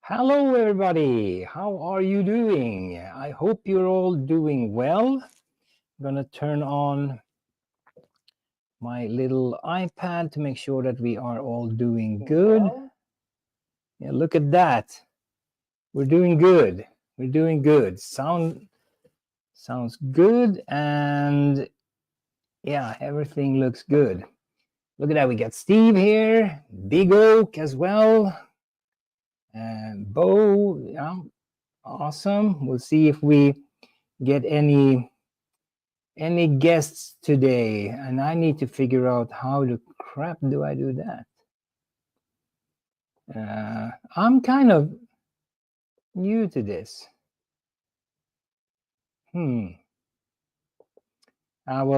Hello, everybody. How are you doing? I hope you're all doing well. I'm going to turn on my little iPad to make sure that we are all doing good. Yeah, look at that. We're doing good. We're doing good. Sounds good, and yeah, everything looks good. Look at that. We got Steve here, Big Oak as well, and Bo. Yeah, awesome. We'll see if we get any guests today, and I need to figure out how the crap do I do that. I'm kind of new to this. Well,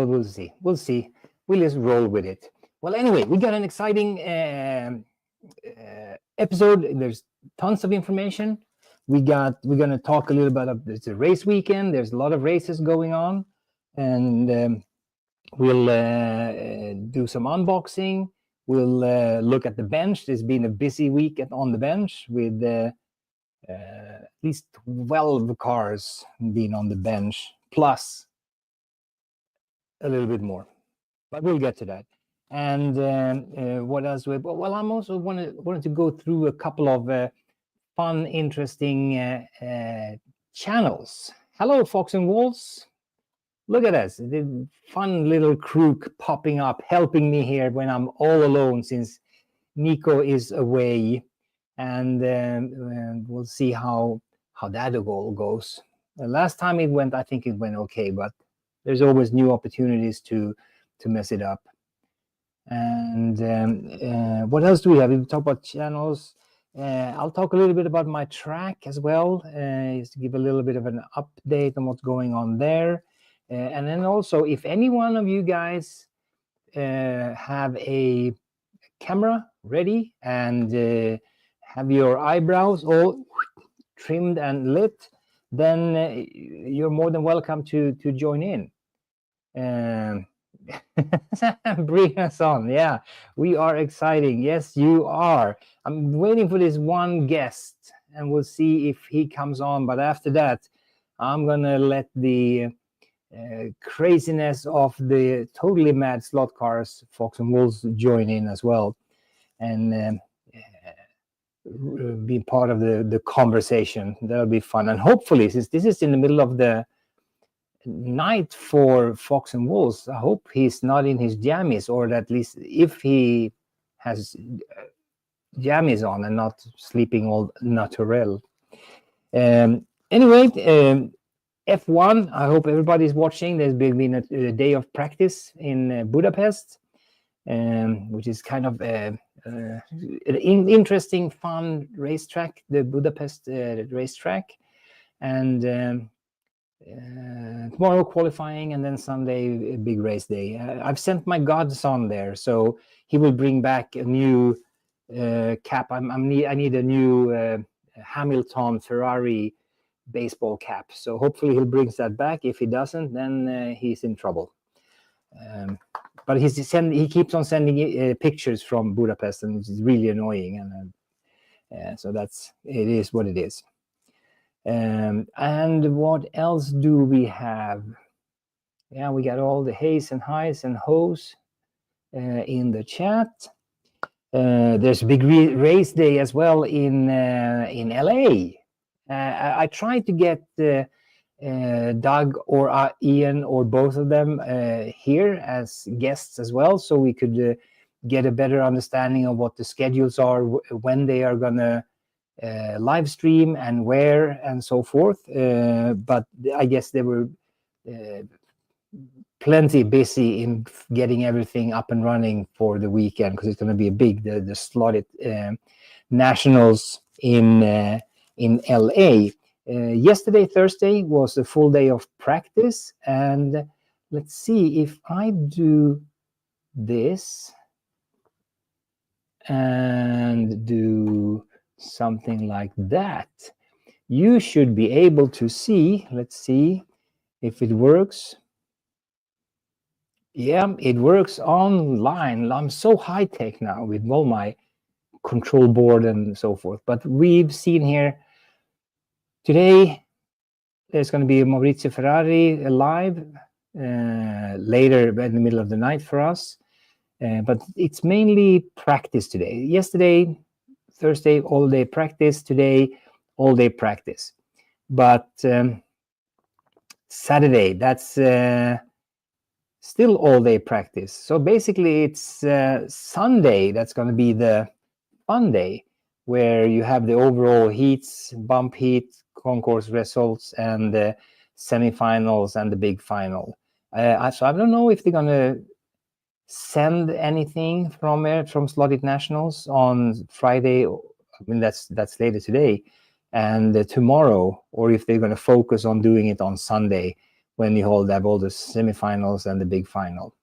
we'll see. We'll just roll with it. Well, anyway, we got an exciting episode. There's tons of information. We're gonna talk a little bit about it's a race weekend. There's a lot of races going on, and we'll do some unboxing. We'll look at the bench. There's been a busy week on the bench with at least 12 cars being on the bench, plus a little bit more. But we'll get to that. And what else? Well, I'm also wanted to go through a couple of fun, interesting channels. Hello, Fox and Wolves. Look at us, the fun little crew popping up, helping me here when I'm all alone since Nico is away. And we'll see how that all goes. Last time it went, I think it went okay, but there's always new opportunities to mess it up. And what else do we have? We talk about channels. I'll talk a little bit about my track as well, just to give a little bit of an update on what's going on there. And then also, if any one of you guys have a camera ready and have your eyebrows all trimmed and lit, then you're more than welcome to join in. Bring us on. Yeah, we are exciting. Yes, you are. I'm waiting for this one guest, and we'll see if he comes on. But after that, I'm gonna let the craziness of the totally mad slot cars, Fox and Wolves, join in as well, and be part of the conversation. That'll be fun. And hopefully, since this is in the middle of the night for Fox and Wolves, I hope he's not in his jammies, or at least if he has jammies on and not sleeping all natural. Anyway, F1, I hope everybody's watching. There's been a day of practice in Budapest, which is kind of an interesting, fun racetrack, the Budapest racetrack. And tomorrow qualifying, and then Sunday a big race day. I've sent my godson there, so he will bring back a new cap. I need a new Hamilton Ferrari baseball cap, so hopefully he'll bring that back. If he doesn't, then he's in trouble. But he keeps on sending pictures from Budapest, and it's really annoying. And so it is what it is. And what else do we have? Yeah, we got all the hays and highs and hoes in the chat. There's a big race day as well in LA. I tried to get Doug or Ian or both of them here as guests as well, so we could get a better understanding of what the schedules are, when they are gonna live stream and where and so forth. But I guess they were plenty busy in getting everything up and running for the weekend, because it's going to be a big the Slothead Nationals in LA. Yesterday, Thursday, was a full day of practice, and let's see if I do this and do something like that. You should be able to see. Let's see if it works. Yeah, it works online. I'm so high tech now with all my control board and so forth. But we've seen here today there's going to be Maurizio Ferrari live later in the middle of the night for us. But it's mainly practice today. Yesterday, Thursday, all day practice. Today, all day practice. But Saturday, that's still all day practice. So basically, it's Sunday that's going to be the fun day, where you have the overall heats, bump heat, concourse results, and the semifinals and the big final. So I don't know if they're going to send anything from Slothead Nationals on Friday. I mean, that's later today and tomorrow, or if they're going to focus on doing it on Sunday when you have all the semifinals and the big final.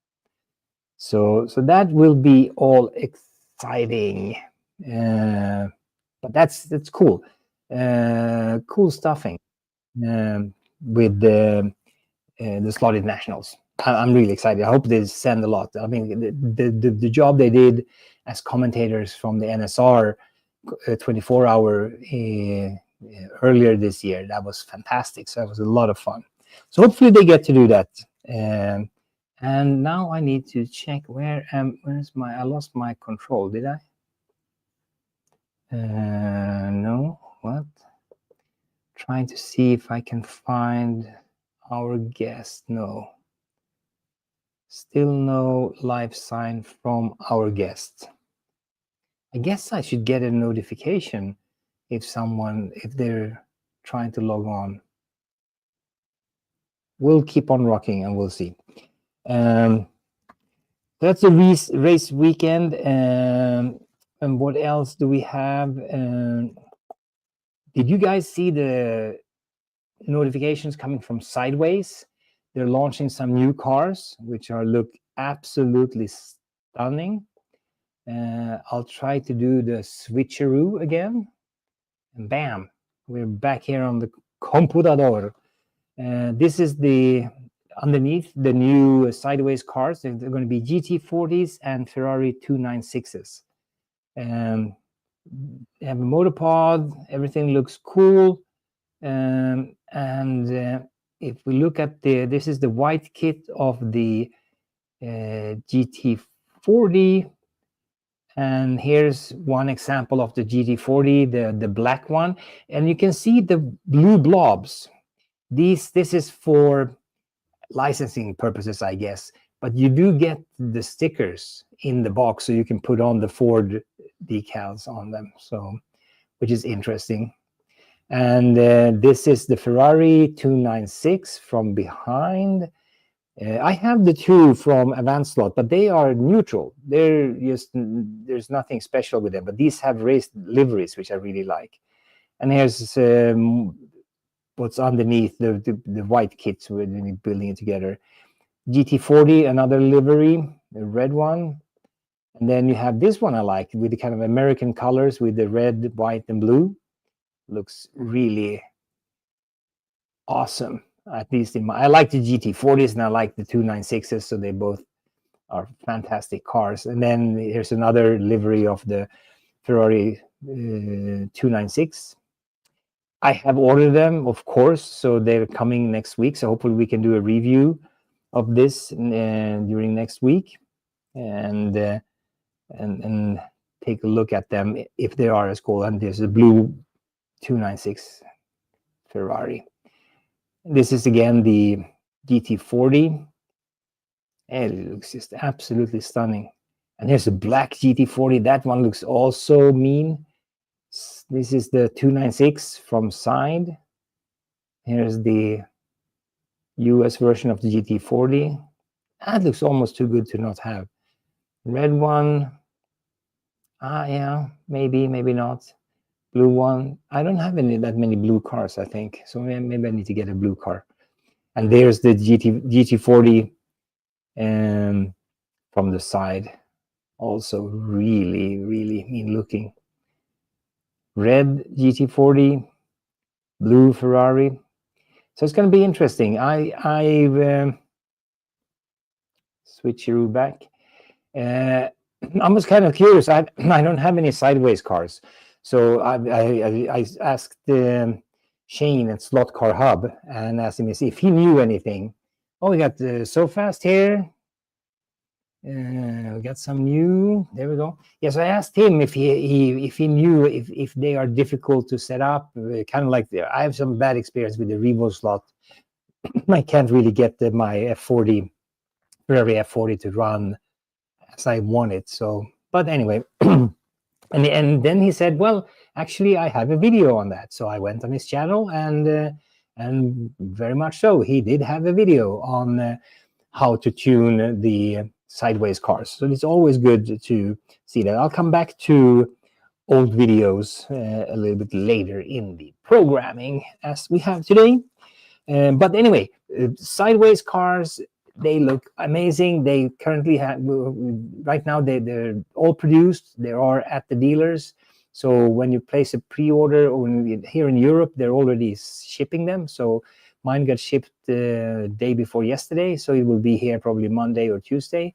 So that will be all exciting. But that's cool. Cool stuffing with the Slothead Nationals. I'm really excited. I hope they send a lot. I mean, the job they did as commentators from the NSR 24-hour earlier this year, that was fantastic. So it was a lot of fun. So hopefully they get to do that. And now I need to check where's I lost my control. Did I? No. What? Trying to see if I can find our guest. No. Still no live sign from our guest. I guess I should get a notification if they're trying to log on. We'll keep on rocking and we'll see. That's a race weekend. And what else do we have? Did you guys see the notifications coming from Sideways? They're launching some new cars, which look absolutely stunning. I'll try to do the switcheroo again. And bam, we're back here on the computador. This is underneath the new Sideways cars. They're going to be GT40s and Ferrari 296s. They have a motor pod. Everything looks cool. If we look at this is the white kit of the GT40, and here's one example of the GT40, the black one, and you can see the blue blobs. This is for licensing purposes, I guess, but you do get the stickers in the box, so you can put on the Ford decals on them, so which is interesting. And this is the Ferrari 296 from behind. I have the two from Advanced Slot, but they are neutral. They're just, there's nothing special with them, but these have race liveries, which I really like. And here's what's underneath the white kits we're building it together. GT40, another livery, the red one. And then you have this one I like, with the kind of American colors with the red, white, and blue. Looks really awesome. At least I like the GT40s and I like the 296s, so they both are fantastic cars. And then here's another livery of the Ferrari 296. I have ordered them, of course, so they're coming next week. So hopefully we can do a review of this during next week and take a look at them if they are as cool. And there's a blue 296 Ferrari. This is again the GT40. And it looks just absolutely stunning. And here's a black GT40. That one looks also mean. This is the 296 from side. Here's the US version of the GT40. That looks almost too good to not have. Red one. Yeah, maybe not. Blue one. I don't have that many blue cars, I think. So maybe I need to get a blue car. And there's the GT40 from the side. Also really, really mean looking. Red GT40, blue Ferrari. So it's going to be interesting. I've switcheroo back. I was kind of curious. I don't have any sideways cars, so I asked Shane at Slot Car Hub and asked him if he knew anything. Oh, we got So Fast here. We got some new. There we go. Yes, I asked him if he knew if they are difficult to set up. Kind of like I have some bad experience with the Revo slot. I can't really get my F40 Ferrari F40 to run as I want it. So, but anyway, and then he said, well, actually, I have a video on that. So I went on his channel, and very much so, he did have a video on how to tune the sideways cars. So it's always good to see that. I'll come back to old videos a little bit later in the programming as we have today. But anyway, sideways cars, they look amazing. They currently have, right now, they're all produced. They are at the dealers. So when you place a pre-order, or here in Europe, they're already shipping them. So mine got shipped the day before yesterday. So it will be here probably Monday or Tuesday.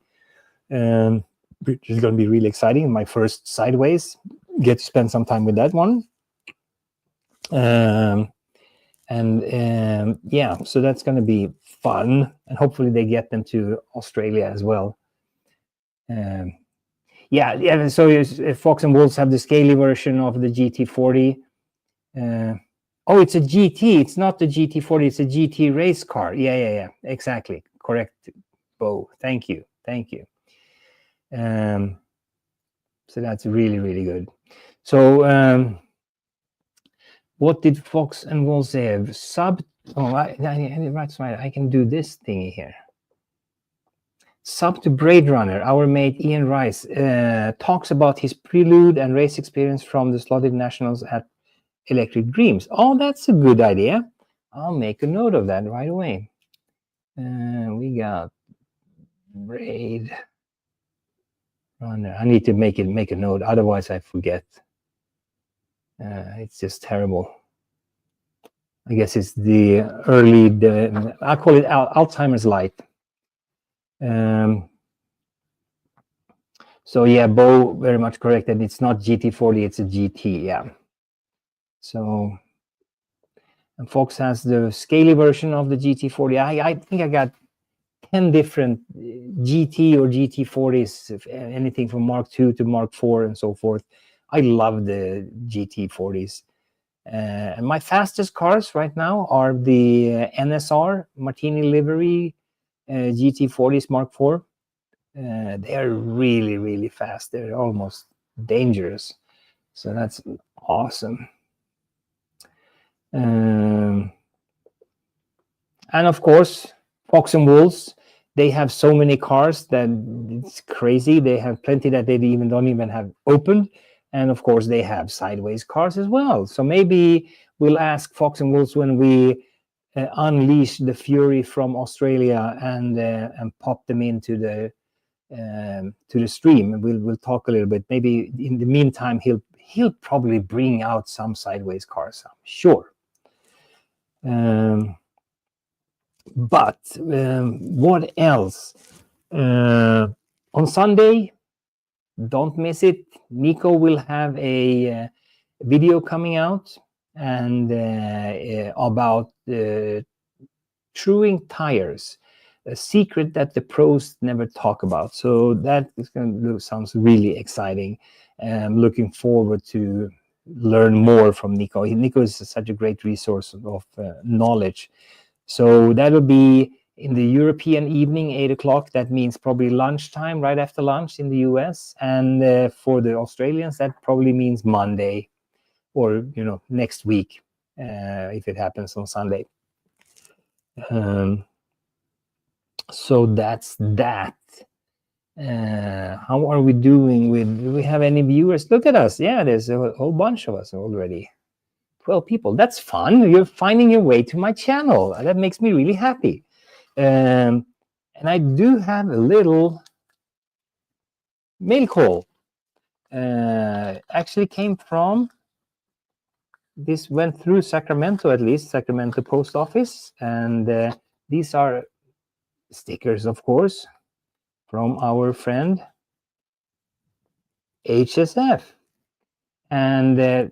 Which is going to be really exciting. My first sideways. Get to spend some time with that one. Yeah, so that's going to be fun, and hopefully they get them to Australia as well. Yeah. So Fox and Wolves have the scaly version of the GT40. Oh, it's a GT. It's not the GT40. It's a GT race car. Yeah. Exactly. Correct, Bo. Thank you. So that's really, really good. So what did Fox and Wolves say? Sub. Oh, right. I can do this thingy here. Sub to Braid Runner. Our mate Ian Rice talks about his prelude and race experience from the Slothead Nationals at Electric Dreams. Oh, that's a good idea. I'll make a note of that right away. We got Braid Runner. I need to make a note, otherwise I forget. It's just terrible. I guess it's the I call it Alzheimer's light. So yeah, Bo, very much correct that it's not GT40, it's a GT. Yeah. So, and Fox has the scaly version of the GT40. I think I got 10 different GT or GT40s, anything from Mark II to Mark IV and so forth. I love the GT40s. And my fastest cars right now are the NSR Martini livery GT40s Mark IV. They are really, really fast. They're almost dangerous. So that's awesome. And of course, Fox and Wolves, they have so many cars that it's crazy. They have plenty that they don't even have opened. And of course, they have sideways cars as well. So maybe we'll ask Fox and Wolves when we unleash the fury from Australia and pop them into the stream. We'll talk a little bit. Maybe in the meantime, he'll probably bring out some sideways cars, I'm sure. But what else? On Sunday, don't miss it. Nico will have a video coming out and about truing tires, a secret that the pros never talk about. So that is sounds really exciting. I'm looking forward to learn more from Nico. Nico is such a great resource of knowledge. So that'll be in the European evening, 8 o'clock. That means probably lunchtime, right after lunch in the US. And for the Australians, that probably means Monday or, next week, if it happens on Sunday. So that's that. How are we doing do we have any viewers? Look at us. Yeah, there's a whole bunch of us already. 12 people. That's fun. You're finding your way to my channel. That makes me really happy. And I do have a little mail call. Actually came from, this went through Sacramento, at least, Sacramento Post Office. And these are stickers, of course, from our friend HSF. And of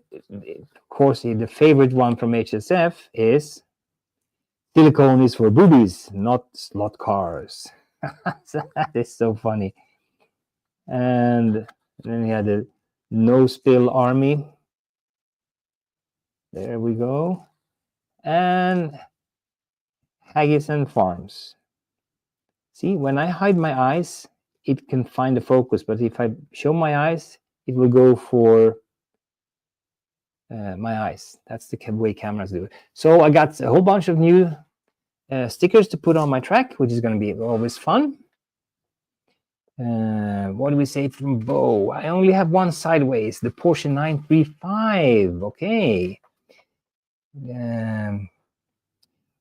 course, the favorite one from HSF is silicone is for boobies, not slot cars. So that is so funny. And then we had the No Spill Army. There we go. And Haggis and Farms. See, when I hide my eyes, it can find the focus. But if I show my eyes, it will go for my eyes. That's the way cameras do it. So I got a whole bunch of new stickers to put on my track, which is going to be always fun. What do we say from Bo? I only have one sideways, the Porsche 935. Okay.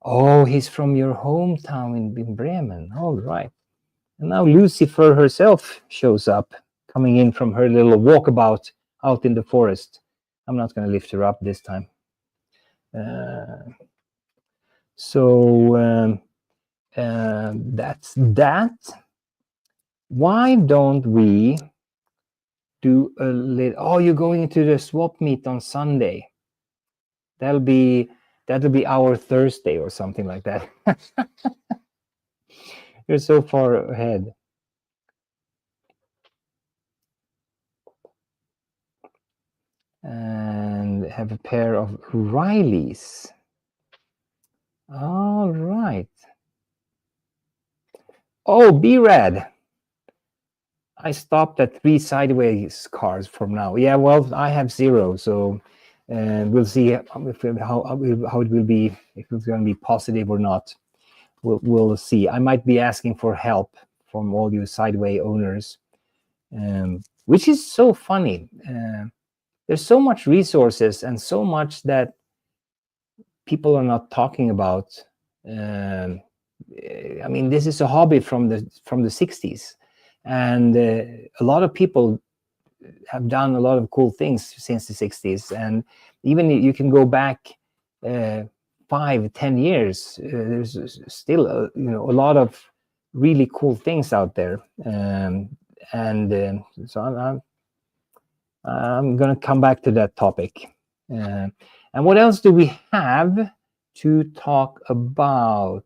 Oh, he's from your hometown in Bremen. All right. And now Lucifer herself shows up, coming in from her little walkabout out in the forest. I'm not going to lift her up this time. So that's that. Why don't we do a little? Oh, you're going into the swap meet on Sunday. That'll be our Thursday or something like that. You're so far ahead. And have a pair of Rileys. All right. Oh, B-Rad. I stopped at 3 sideways cars from now. Yeah, well, I have 0, so we'll see how it will be, if it's going to be positive or not. We'll see. I might be asking for help from all you sideway owners, which is so funny. There's so much resources and so much that people are not talking about. I mean, this is a hobby from the 60s, and a lot of people have done a lot of cool things since the 60s, and even you can go back 5-10 years. There's still a lot of really cool things out there, so I'm going to come back to that topic. And what else do we have to talk about?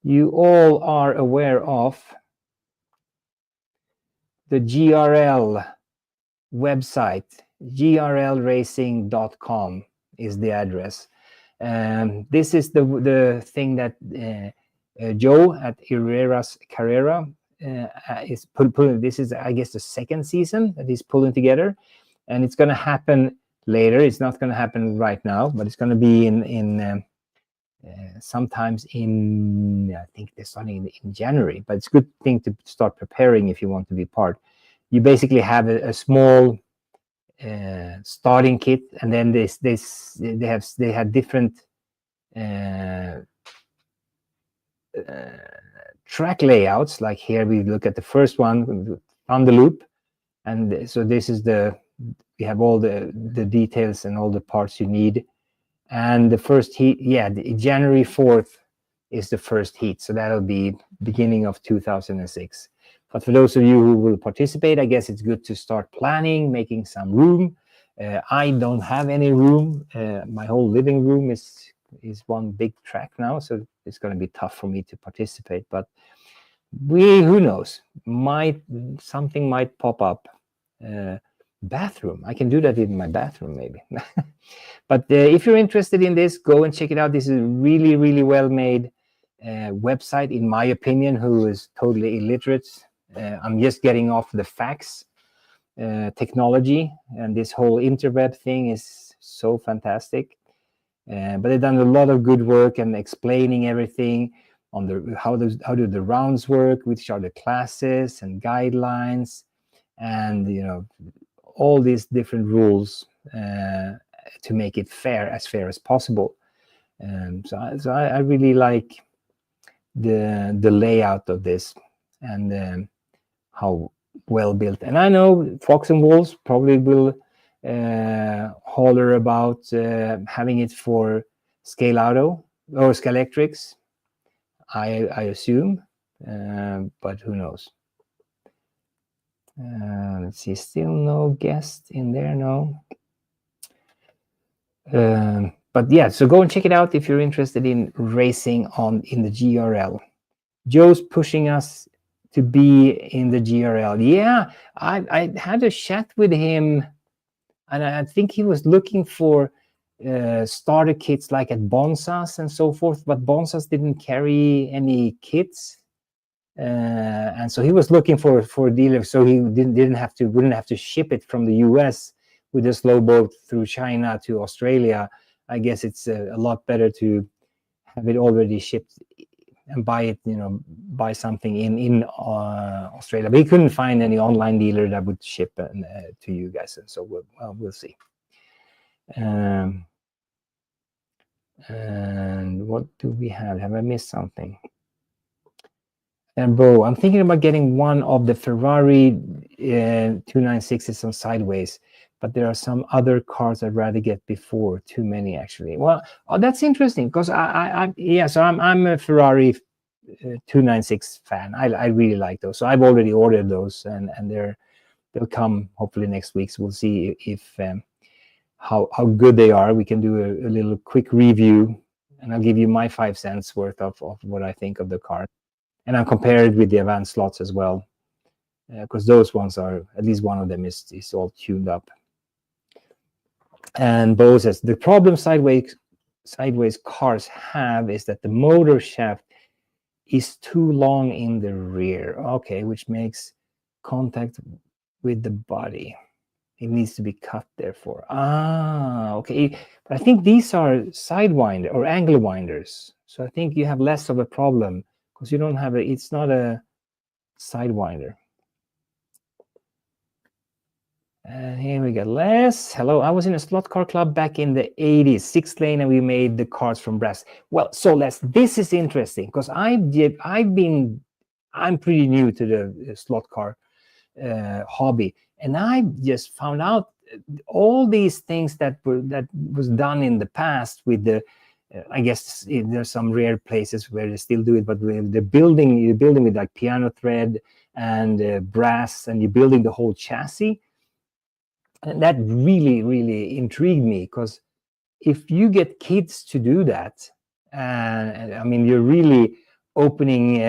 You all are aware of the GRL website. grlracing.com is the address. This is the thing that Joe at Herrera's Carrera is pulling. This is, I guess, the second season that he's pulling together, and it's going to happen later. It's not going to happen right now, but it's going to be in sometimes in, I think they're starting in January. But it's a good thing to start preparing if you want to be part. You basically have a small starting kit, and then they have different track layouts. Like here we look at the first one on the loop, and so this is we have all the details and all the parts you need. And the first heat, January 4th is the first heat, so that'll be beginning of 2006. But for those of you who will participate, I guess it's good to start planning, making some room. I don't have any room. My whole living room is one big track now, so it's going to be tough for me to participate. But who knows? Something might pop up. Bathroom. I can do that in my bathroom, maybe. But if you're interested in this, go and check it out. This is a really, really well-made website, in my opinion, who is totally illiterate. I'm just getting off the fax technology, and this whole interweb thing is so fantastic. But they've done a lot of good work and explaining everything on how do the rounds work, which are the classes and guidelines, and all these different rules to make it fair as possible. So I really like the layout of this, and how well built. And I know Fox and Wolves probably will holler about having it for Scale Auto or Scalextrics, I assume, but who knows. Let's see, still no guest in there, no. But yeah, so go and check it out if you're interested in racing in the GRL. Joe's pushing us to be in the GRL. Yeah, I had a chat with him, and I think he was looking for starter kits like at Bonsas and so forth, but Bonsas didn't carry any kits. And so he was looking for a dealer, so he wouldn't have to ship it from the US with a slow boat through China to Australia. I guess it's a lot better to have it already shipped and buy it, buy something in Australia. But he couldn't find any online dealer that would ship to you guys, and so we'll see. And what do we have? Have I missed something? And Bo, I'm thinking about getting one of the Ferrari 296s on Sideways, but there are some other cars I'd rather get before. Too many, actually. Well, that's interesting because I'm a Ferrari 296 fan. I really like those, so I've already ordered those, and they'll come hopefully next week. So we'll see if how good they are. We can do a little quick review, and I'll give you my 5 cents worth of what I think of the car. And I'll compare it with the advanced slots as well, because those ones are, at least one of them is all tuned up. And Bo says, the problem sideways cars have is that the motor shaft is too long in the rear. Okay, which makes contact with the body. It needs to be cut, therefore. Okay. But I think these are sidewinder or angle winders. So I think you have less of a problem, because you don't have it's not a sidewinder. And here we got Les. Hello, I was in a slot car club back in the 80s, 6-lane, and we made the cars from brass. Well, so Les, this is interesting because I'm pretty new to the slot car hobby, and I just found out all these things that was done in the past with the I guess there's some rare places where they still do it, but you're building with like piano thread and brass, and you're building the whole chassis. And that really, really intrigued me, because if you get kids to do that, I mean, you're really opening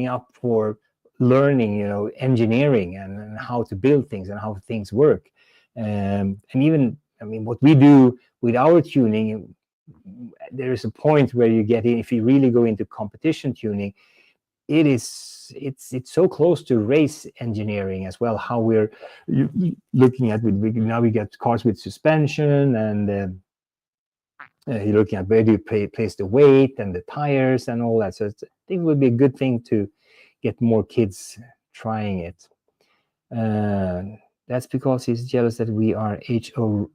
up for learning, engineering and how to build things and how things work. And even, I mean, what we do with our tuning, there is a point where you get in, if you really go into competition tuning, it's so close to race engineering as well, how we're looking at now we get cars with suspension, and you're looking at where do you place the weight and the tires and all that. So I think it would be a good thing to get more kids trying it. That's because he's jealous that we are HO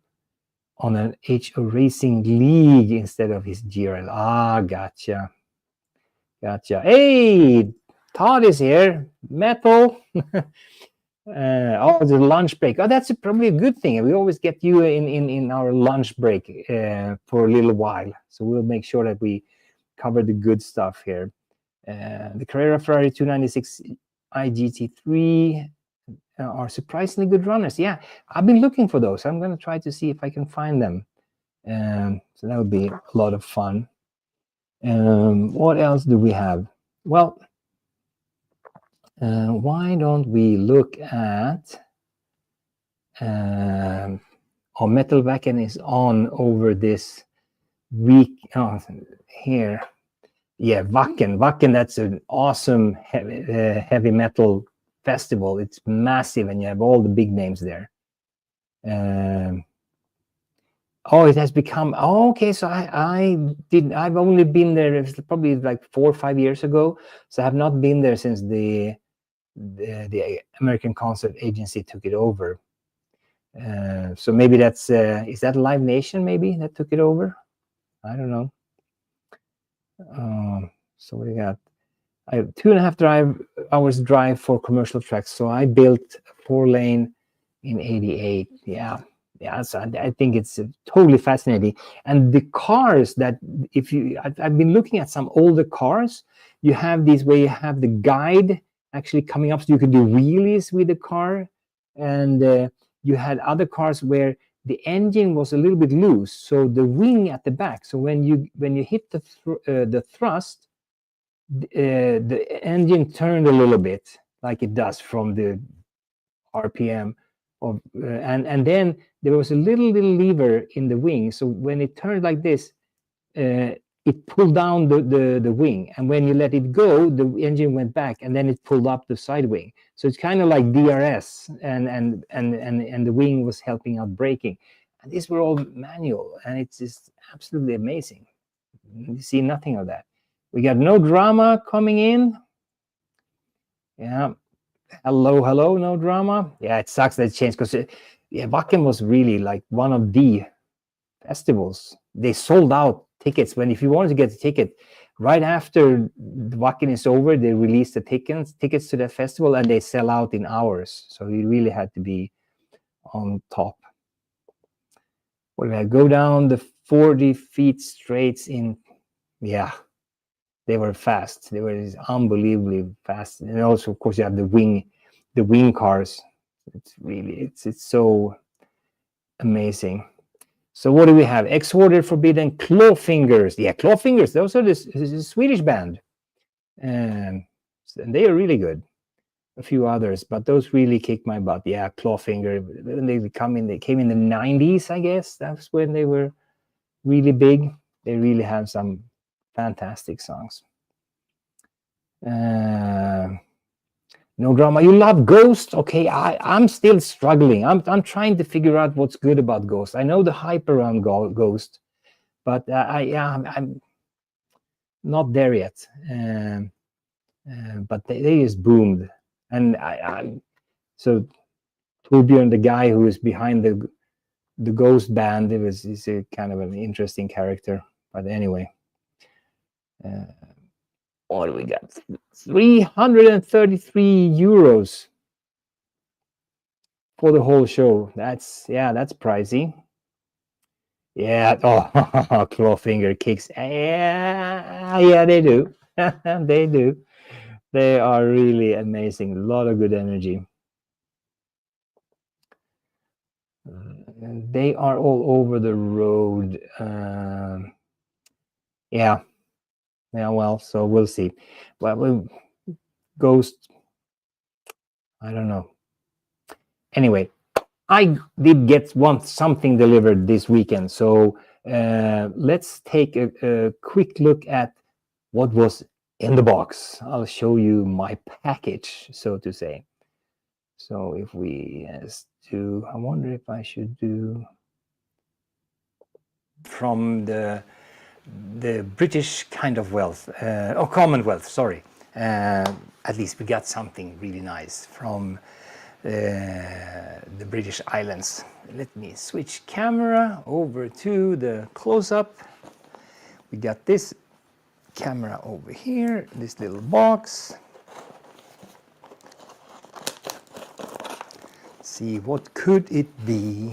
on an HO racing league instead of his GRL. Gotcha. Hey, Todd is here. Metal. The lunch break. Oh, that's probably a good thing. We always get you in our lunch break for a little while. So we'll make sure that we cover the good stuff here. The Carrera Ferrari 296 IGT3 are surprisingly good runners. Yeah, I've been looking for those. I'm going to try to see if I can find them. So that would be a lot of fun. What else do we have? Well, why don't we look at Metal Wacken is on over this week. Here. Yeah, Wacken, that's an awesome heavy metal festival. It's massive, and you have all the big names there. It has become okay. So I've only been there. It was probably like 4 or 5 years ago. So I have not been there since the American Concert Agency took it over. So maybe that's is that Live Nation maybe that took it over? I don't know. So we got I have 2.5 hours drive for commercial tracks. So I built a 4-lane in '88. Yeah. So I think it's totally fascinating. And the cars that I've been looking at some older cars. You have these where you have the guide actually coming up, so you could do wheelies with the car. And you had other cars where the engine was a little bit loose, so the wing at the back. So when you hit the thrust, the engine turned a little bit, like it does from the RPM of, and then there was a little lever in the wing. So when it turned like this, it pulled down the wing, and when you let it go, the engine went back, and then it pulled up the side wing. So it's kind of like DRS, and the wing was helping out braking. And these were all manual, and it's just absolutely amazing. You see nothing of that. We got no drama coming in. Yeah. Hello, no drama. Yeah, it sucks that it changed, because yeah, Wacken was really like one of the festivals. They sold out tickets. If you wanted to get a ticket right after the Wacken is over, they release the tickets to that festival, and they sell out in hours. So you really had to be on top. Well, we go down the 40 feet straights in, yeah, they were fast. They were unbelievably fast. And also, of course, you have the wing cars. It's really, it's so amazing. So what do we have? Exorder, Forbidden, Clawfingers. Yeah, Clawfingers. Those are this Swedish band, and they are really good. A few others, but those really kicked my butt. Yeah, Clawfinger. When they came in the 90s, I guess. That's when they were really big. They really have some fantastic songs. No drama. You love Ghost? Okay, I'm still struggling. I'm trying to figure out what's good about Ghost. I know the hype around Ghost, but I'm not there yet. But they just boomed, and so Torbjörn, the guy who is behind the Ghost band, he's a kind of an interesting character. But anyway. What do we got? 333 euros for the whole show. That's pricey. Yeah. Oh, Clawfinger kicks. Yeah, they do. They do. They are really amazing. A lot of good energy. They are all over the road. Yeah. Well, so we'll see. Well, Ghost, I don't know. Anyway, I did get something delivered this weekend. So let's take a quick look at what was in the box. I'll show you my package, so to say. So if we do, I wonder if I should do from the British kind of wealth, or Commonwealth, sorry. At least we got something really nice from the British Islands. Let me switch camera over to the close-up. We got this camera over here, this little box. See, what could it be?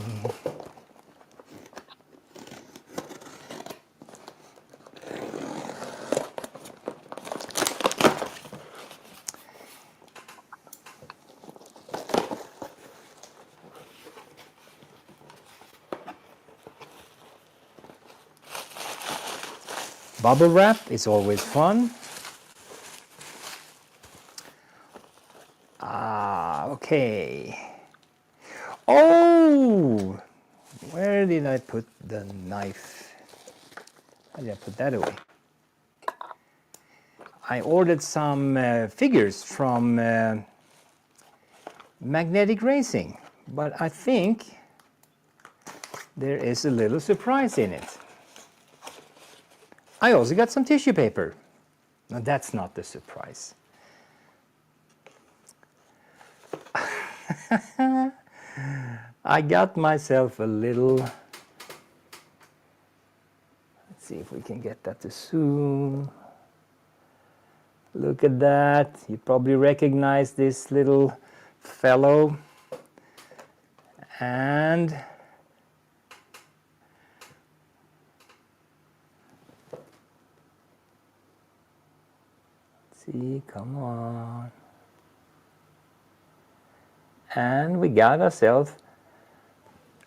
Bubble wrap is always fun. Okay. Oh, where did I put the knife? How did I put that away? I ordered some figures from Magnetic Racing, but I think there is a little surprise in it. I also got some tissue paper. Now that's not the surprise. I got myself a little, let's see if we can get that to zoom. Look at that. You probably recognize this little fellow. And see, come on. and we got ourselves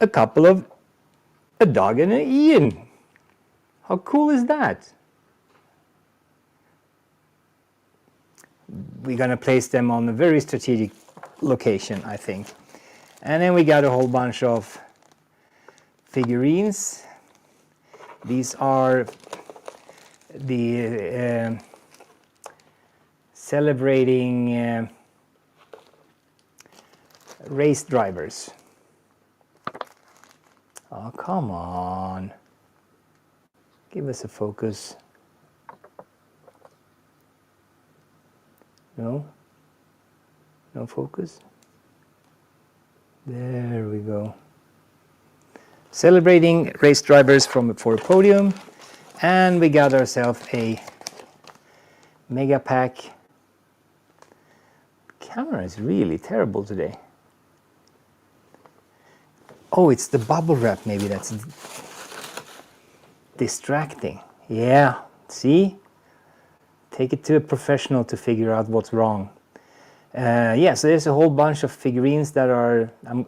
a couple of a dog and an Ian. How cool is that? We're gonna place them on a very strategic location, I think. And then we got a whole bunch of figurines. These are the celebrating race drivers. Oh, come on. Give us a focus. No? No focus? There we go. Celebrating race drivers for a podium. And we got ourselves a mega pack. Camera is really terrible today. Oh, it's the bubble wrap maybe that's distracting. Yeah, see? Take it to a professional to figure out what's wrong. Yeah, so there's a whole bunch of figurines that I'm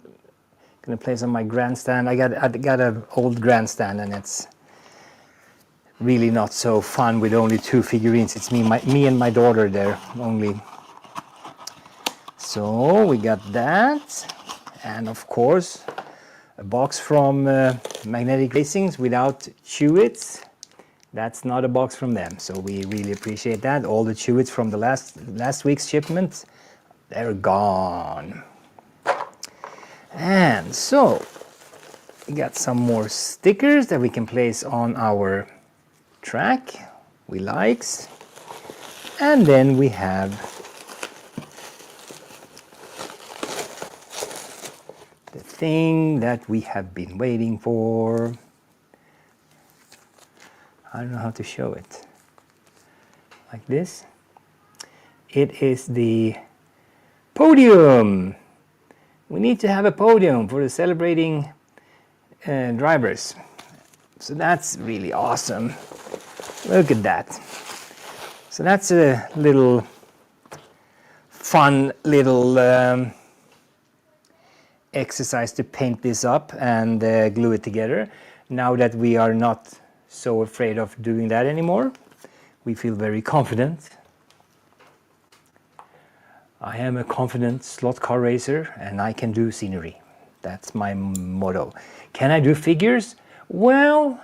gonna place on my grandstand. I got an old grandstand, and it's really not so fun with only 2 figurines. It's me and my daughter there only. So we got that, and of course a box from Magnetic Racings without Chewits. That's not a box from them, so we really appreciate that. All the Chewits from the last week's shipment, they're gone. And so we got some more stickers that we can place on our track we likes. And then we have the thing that we have been waiting for. I don't know how to show it. Like this. It is the podium. We need to have a podium for the celebrating drivers. So that's really awesome. Look at that. So that's a little fun little exercise to paint this up and glue it together. Now that we are not so afraid of doing that anymore, we feel very confident. I am a confident slot car racer and I can do scenery. That's my motto. Can I do figures? Well,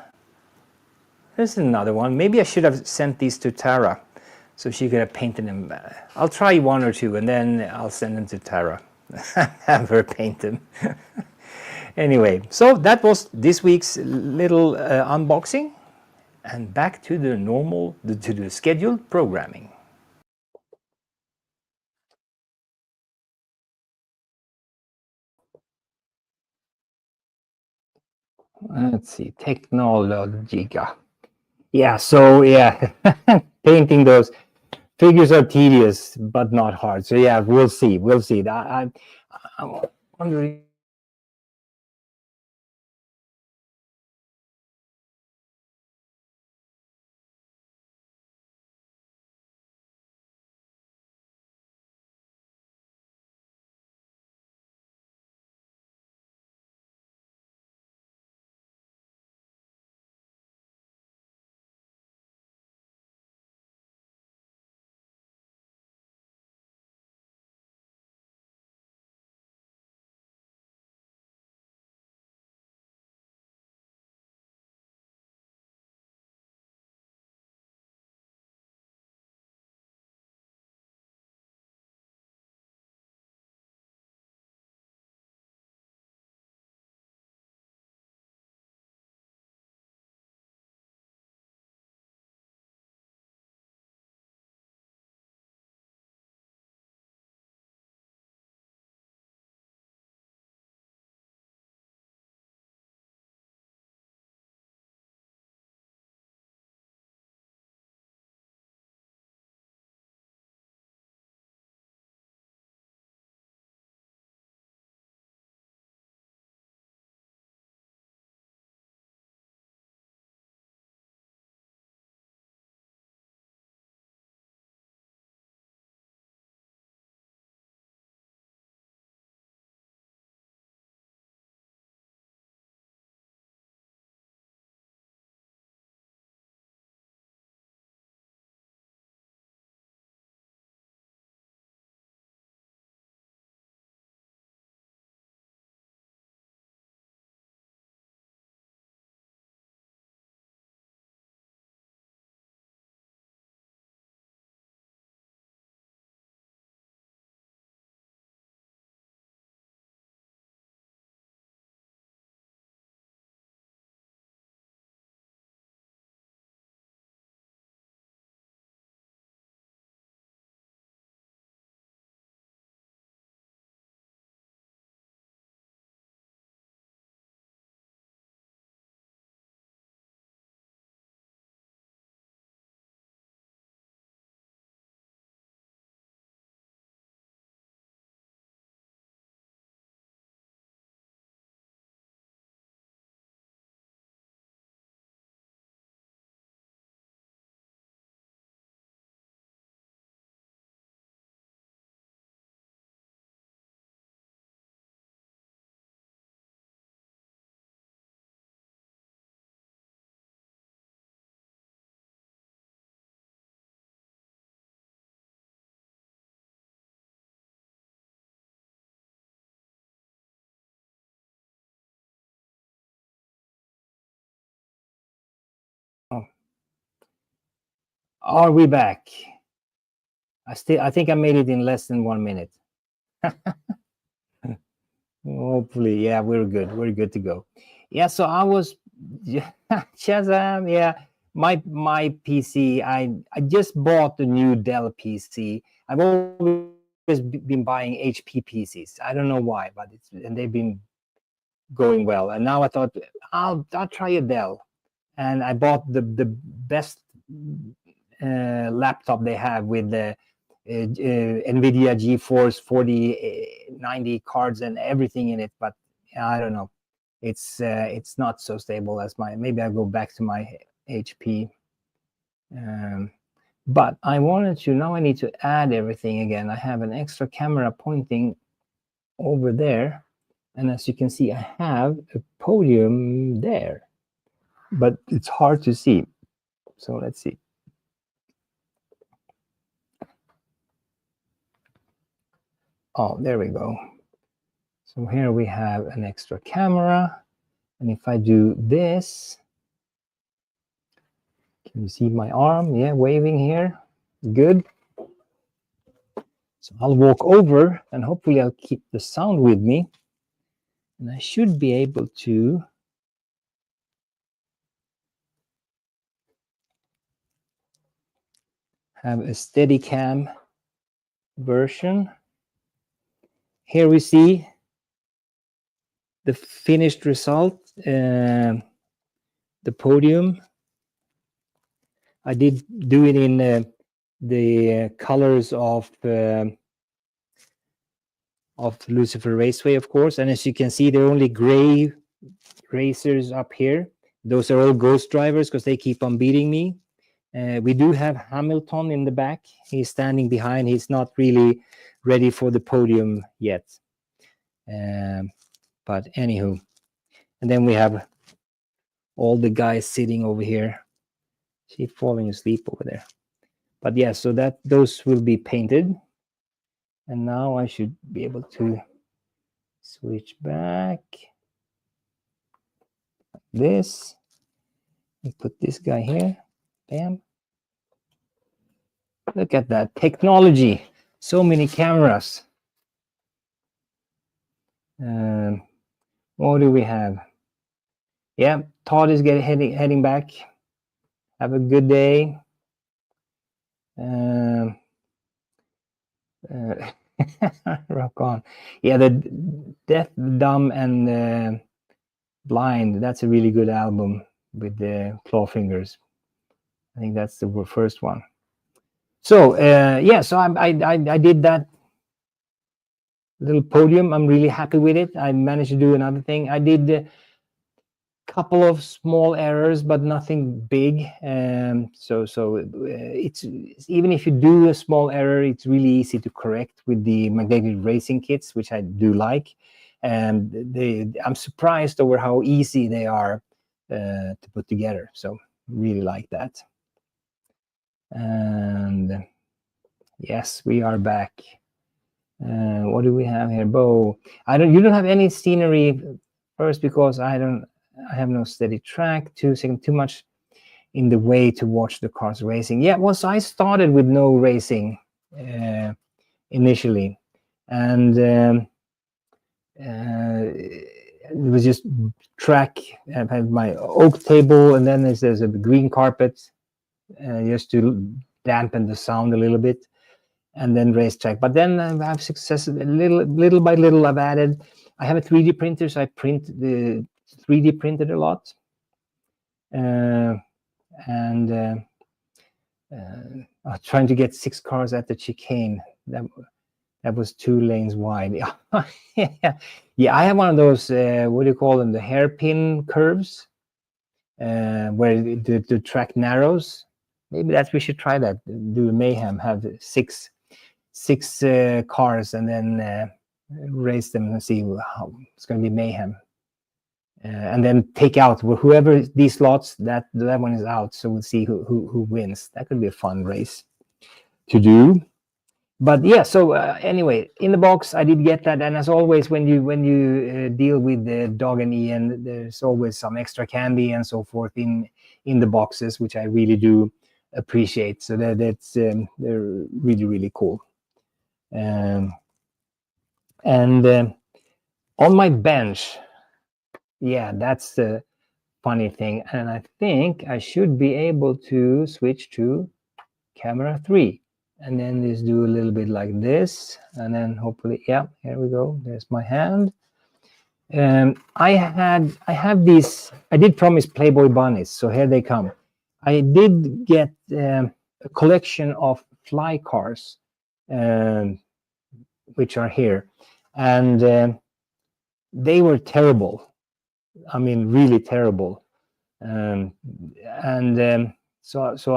there's another one. Maybe I should have sent these to Tara so she could have painted them. I'll try 1 or 2 and then I'll send them to Tara. Have her paint them. Anyway, so that was this week's little unboxing, and back to the scheduled programming. Let's see, Technologica. Yeah, so yeah, painting those figures are tedious but not hard. So yeah, we'll see. I'm wondering Are we back? I think I made it in less than 1 minute. Hopefully, yeah, we're good. We're good to go. Yeah, so I was Shazam. Yeah, my PC. I just bought the new Dell PC. I've always been buying HP PCs. I don't know why, but they've been going well. And now I thought I'll try a Dell, and I bought the best laptop they have with the NVIDIA GeForce 4090 cards and everything in it. But I don't know, it's not so stable as my. Maybe I'll go back to my HP. But I wanted to. Now I need to add everything again. I have an extra camera pointing over there, and as you can see, I have a podium there, but it's hard to see. So let's see. Oh, there we go. So here we have an extra camera. And if I do this, can you see my arm? Yeah, waving here. Good. So I'll walk over and hopefully I'll keep the sound with me. And I should be able to have a Steadicam version. Here we see the finished result, the podium. I did do it in the colors of Lucifer Raceway, of course. And as you can see, there are only gray racers up here. Those are all ghost drivers because they keep on beating me. We do have Hamilton in the back. He's standing behind. He's not really ready for the podium yet. But anywho, and then we have all the guys sitting over here. She's falling asleep over there. But yeah, so that those will be painted. And now I should be able to switch back like this and put this guy here. Bam. Look at that technology. So many cameras. What do we have? Yeah, Todd is heading back. Have a good day. Rock on. Yeah, the Deaf, Dumb, and Blind. That's a really good album with the Clawfingers. I think that's the first one. So yeah, so I did that little podium. I'm really happy with it. I managed to do another thing. I did a couple of small errors, but nothing big. So it's even if you do a small error, it's really easy to correct with the magnetic racing kits, which I do like. And I'm surprised over how easy they are to put together. So really like that. And yes, we are back. What do we have here? Bo, you don't have any scenery first because I have no steady track. 2 seconds, too much in the way to watch the cars racing. Yeah, well, so I started with no racing initially, and it was just track. I've had my oak table, and then there's a green carpet just to dampen the sound a little bit, and then racetrack. But then I've little by little I've added. I have a 3D printer, so I print the 3D printed a lot, and I was trying to get 6 cars at the chicane. That was 2 lanes wide. Yeah, I have one of those. What do you call them? The hairpin curves, where the track narrows. Maybe we should try that. Do a mayhem. Have six cars and then race them and see how it's going to be mayhem. And then take out whoever these slots, that one is out. So we'll see who wins. That could be a fun race to do. But yeah, so anyway, in the box, I did get that. And as always, when you deal with the Dog and Ian, there's always some extra candy and so forth in the boxes, which I really do appreciate. So that's they're really, really cool. And on my bench, yeah, that's the funny thing. And I think I should be able to switch to camera 3, and then just do a little bit like this, and then hopefully, yeah, here we go. There's my hand. I have these. I did promise Playboy bunnies, so here they come. I did get a collection of fly cars, which are here, and they were terrible. I mean, really terrible. So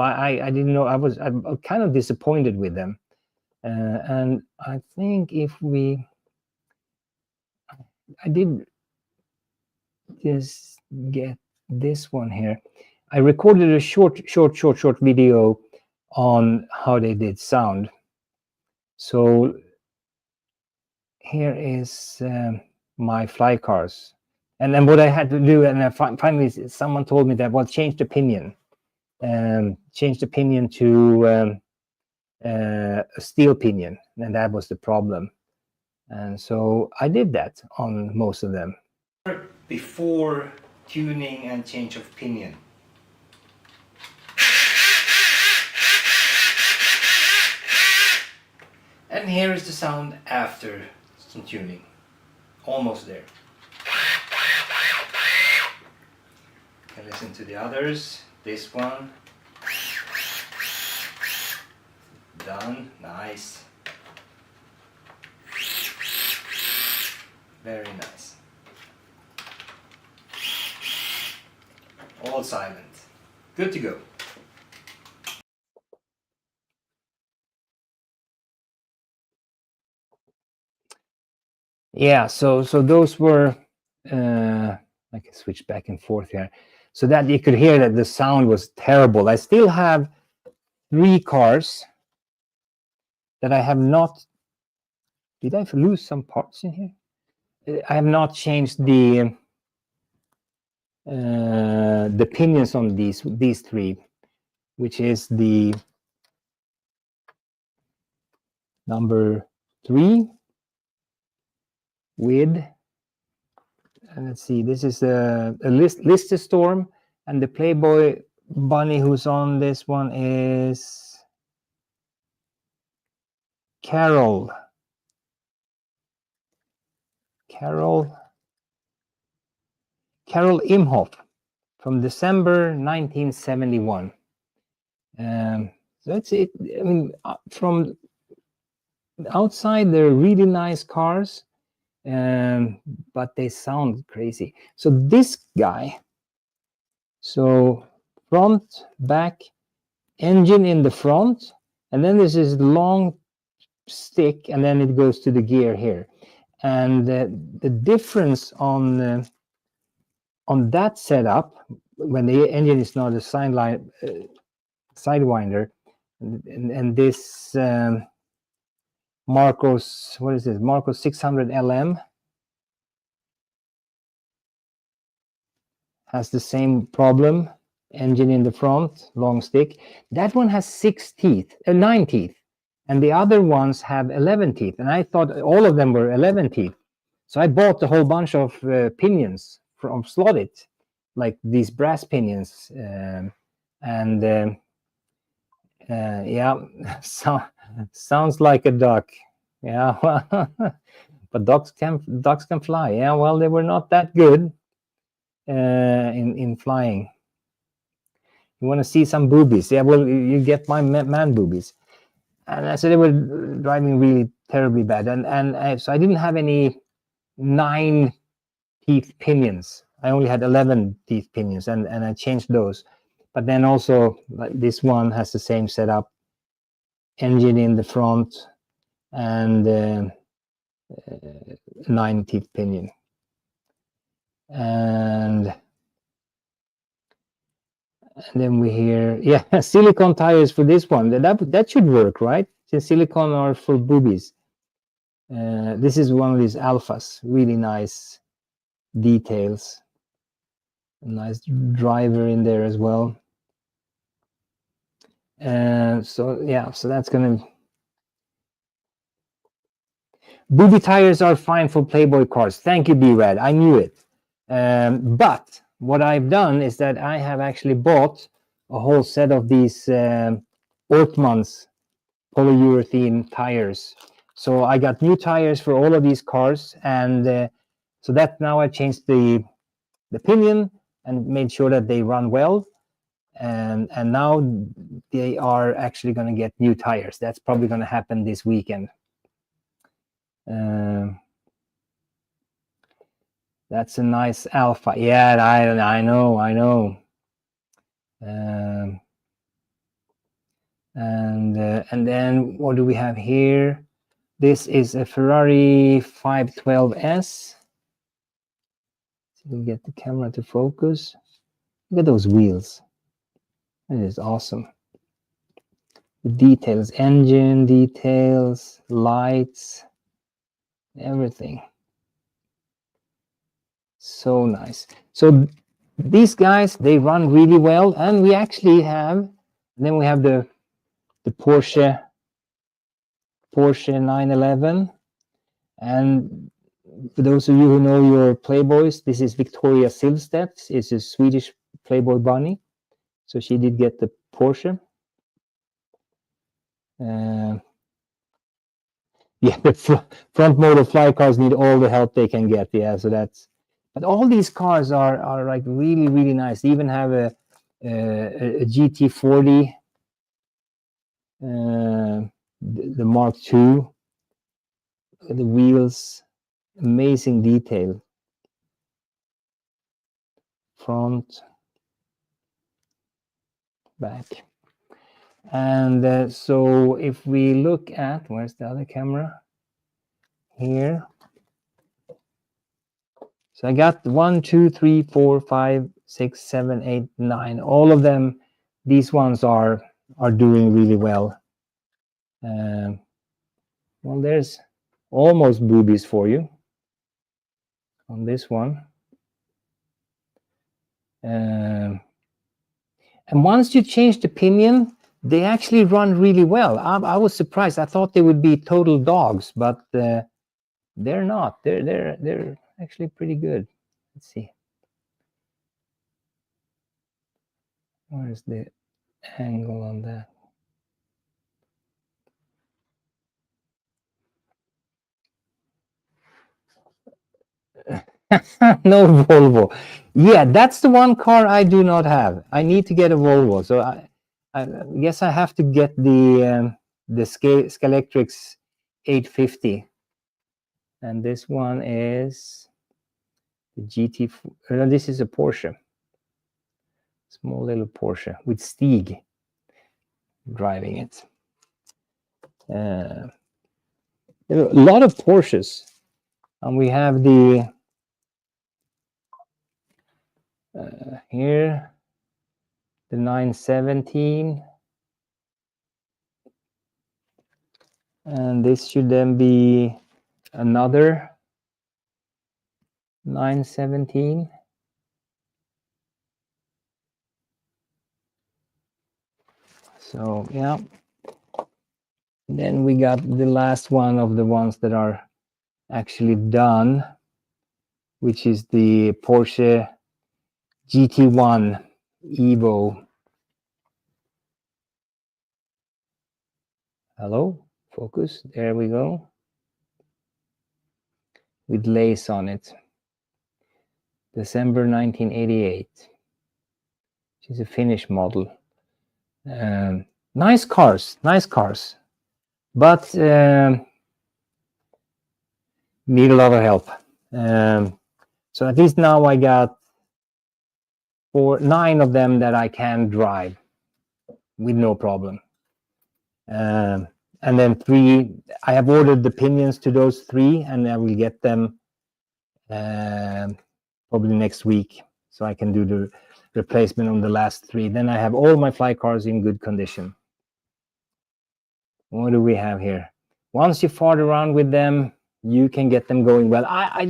I didn't know. I'm kind of disappointed with them, and I think if I did just get this one here. I recorded a short video on how they did sound. So here is my fly cars, and then what I had to do, and finally someone told me that, well, change the pinion, to a steel pinion, and that was the problem. And so I did that on most of them. Before tuning and change of pinion. And here is the sound after some tuning. Almost there. And listen to the others. This one. Done. Nice. Very nice. All silent. Good to go. Yeah, so those were I can switch back and forth here, so that you could hear that the sound was terrible. I still have 3 cars that I have not. Did I lose some parts in here? I have not changed the pinions on these 3, which is the number 3 with, and let's see, this is a Lister Storm, and the Playboy bunny who's on this one is Carol Imhoff from December 1971. So that's it. I mean, from outside, they're really nice cars, but they sound crazy. So this guy, so front, back, engine in the front, and then there's this long stick, and then it goes to the gear here. And the difference on that setup, when the engine is not a sidewinder, and this Marcos, what is this? Marcos 600 LM has the same problem. Engine in the front, long stick. That one has 9 teeth, and the other ones have 11 teeth. And I thought all of them were 11 teeth. So I bought a whole bunch of pinions from Slothead, like these brass pinions, yeah, sounds like a duck. Yeah, well, but ducks can fly. Yeah, well, they were not that good in flying. You want to see some boobies? Yeah, well, you get my man boobies. And so they were driving really terribly bad. And so I didn't have any 9 teeth pinions. I only had 11 teeth pinions, and I changed those. But then also, like, this one has the same setup, engine in the front, and 9 teeth pinion. And then we hear, yeah, silicone tires for this one. That should work, right? Since silicone are for boobies. This is one of these alphas. Really nice details. A nice driver in there as well. So yeah, so that's gonna. Booby tires are fine for Playboy cars. Thank you, B-Rad. I knew it. But what I've done is that I have actually bought a whole set of these Ortmans polyurethane tires. So I got new tires for all of these cars, and so that now I changed the pinion and made sure that they run well. And now they are actually going to get new tires. That's probably going to happen this weekend. That's a nice Alpha. Yeah, I know. And then what do we have here? This is a Ferrari 512S. So we'll get the camera to focus. Look at those wheels. That is awesome. The details, engine details, lights, everything. So nice. So these guys, they run really well, and we actually have. Then we have the Porsche 911, and for those of you who know your Playboys, this is Victoria Silvstedt. It's a Swedish Playboy bunny, so she did get the Porsche. Yeah, the front motor fly cars need all the help they can get. Yeah, so that's. But all these cars are like really nice. They even have a GT40, the Mark II. The wheels, amazing detail. Front, back. And so if we look at, where's the other camera? Here. So I got 1, 2, 3, 4, 5, 6, 7, 8, 9. All of them, these ones are doing really well. Well, there's almost boobies for you on this one. And once you change the pinion, they actually run really well. I was surprised. I thought they would be total dogs, but they're not. They're actually pretty good. Let's see. Where's the angle on that? No Volvo. Yeah, that's the one car I do not have. I need to get a Volvo. So I guess I have to get the Scalextric 850. And this one is the GT. This is a Porsche. Small little Porsche with Stig driving it. There are a lot of Porsches. And we have the here, the 917. And this should then be another 917. So yeah. Then we got the last one of the ones that are actually done, which is the Porsche GT1 Evo. Hello, focus. There we go. With lace on it. December 1988. She's a Finnish model. Nice cars, but need a lot of help. So at least now I got 9 of them that I can drive with no problem. And then 3, I have ordered the pinions to those 3, and I will get them probably next week, so I can do the replacement on the last 3. Then I have all my fly cars in good condition. What do we have here? Once you fart around with them, you can get them going well. I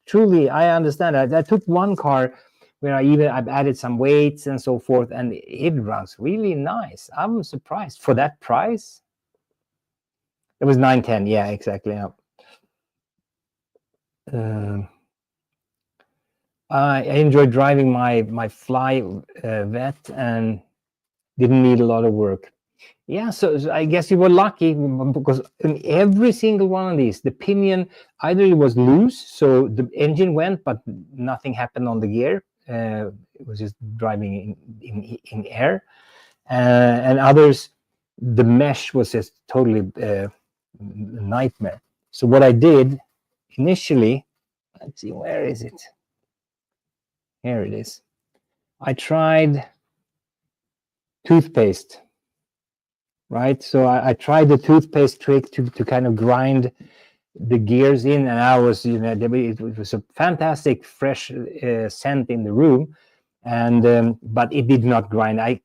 truly understand that. I took one car where I've added some weights and so forth, and it runs really nice. I'm surprised for that price. It was 910. Yeah, exactly. Yeah. I enjoyed driving my Fly Vet and didn't need a lot of work. Yeah, so I guess you were lucky because in every single one of these, the pinion either it was loose, so the engine went, but nothing happened on the gear. It was just driving in air, and others, the mesh was just totally nightmare. So what I did initially, let's see, where is it? Here it is. I tried toothpaste, right? So I tried the toothpaste trick to kind of grind the gears in, and I was, it was a fantastic fresh scent in the room, and but it did not grind. I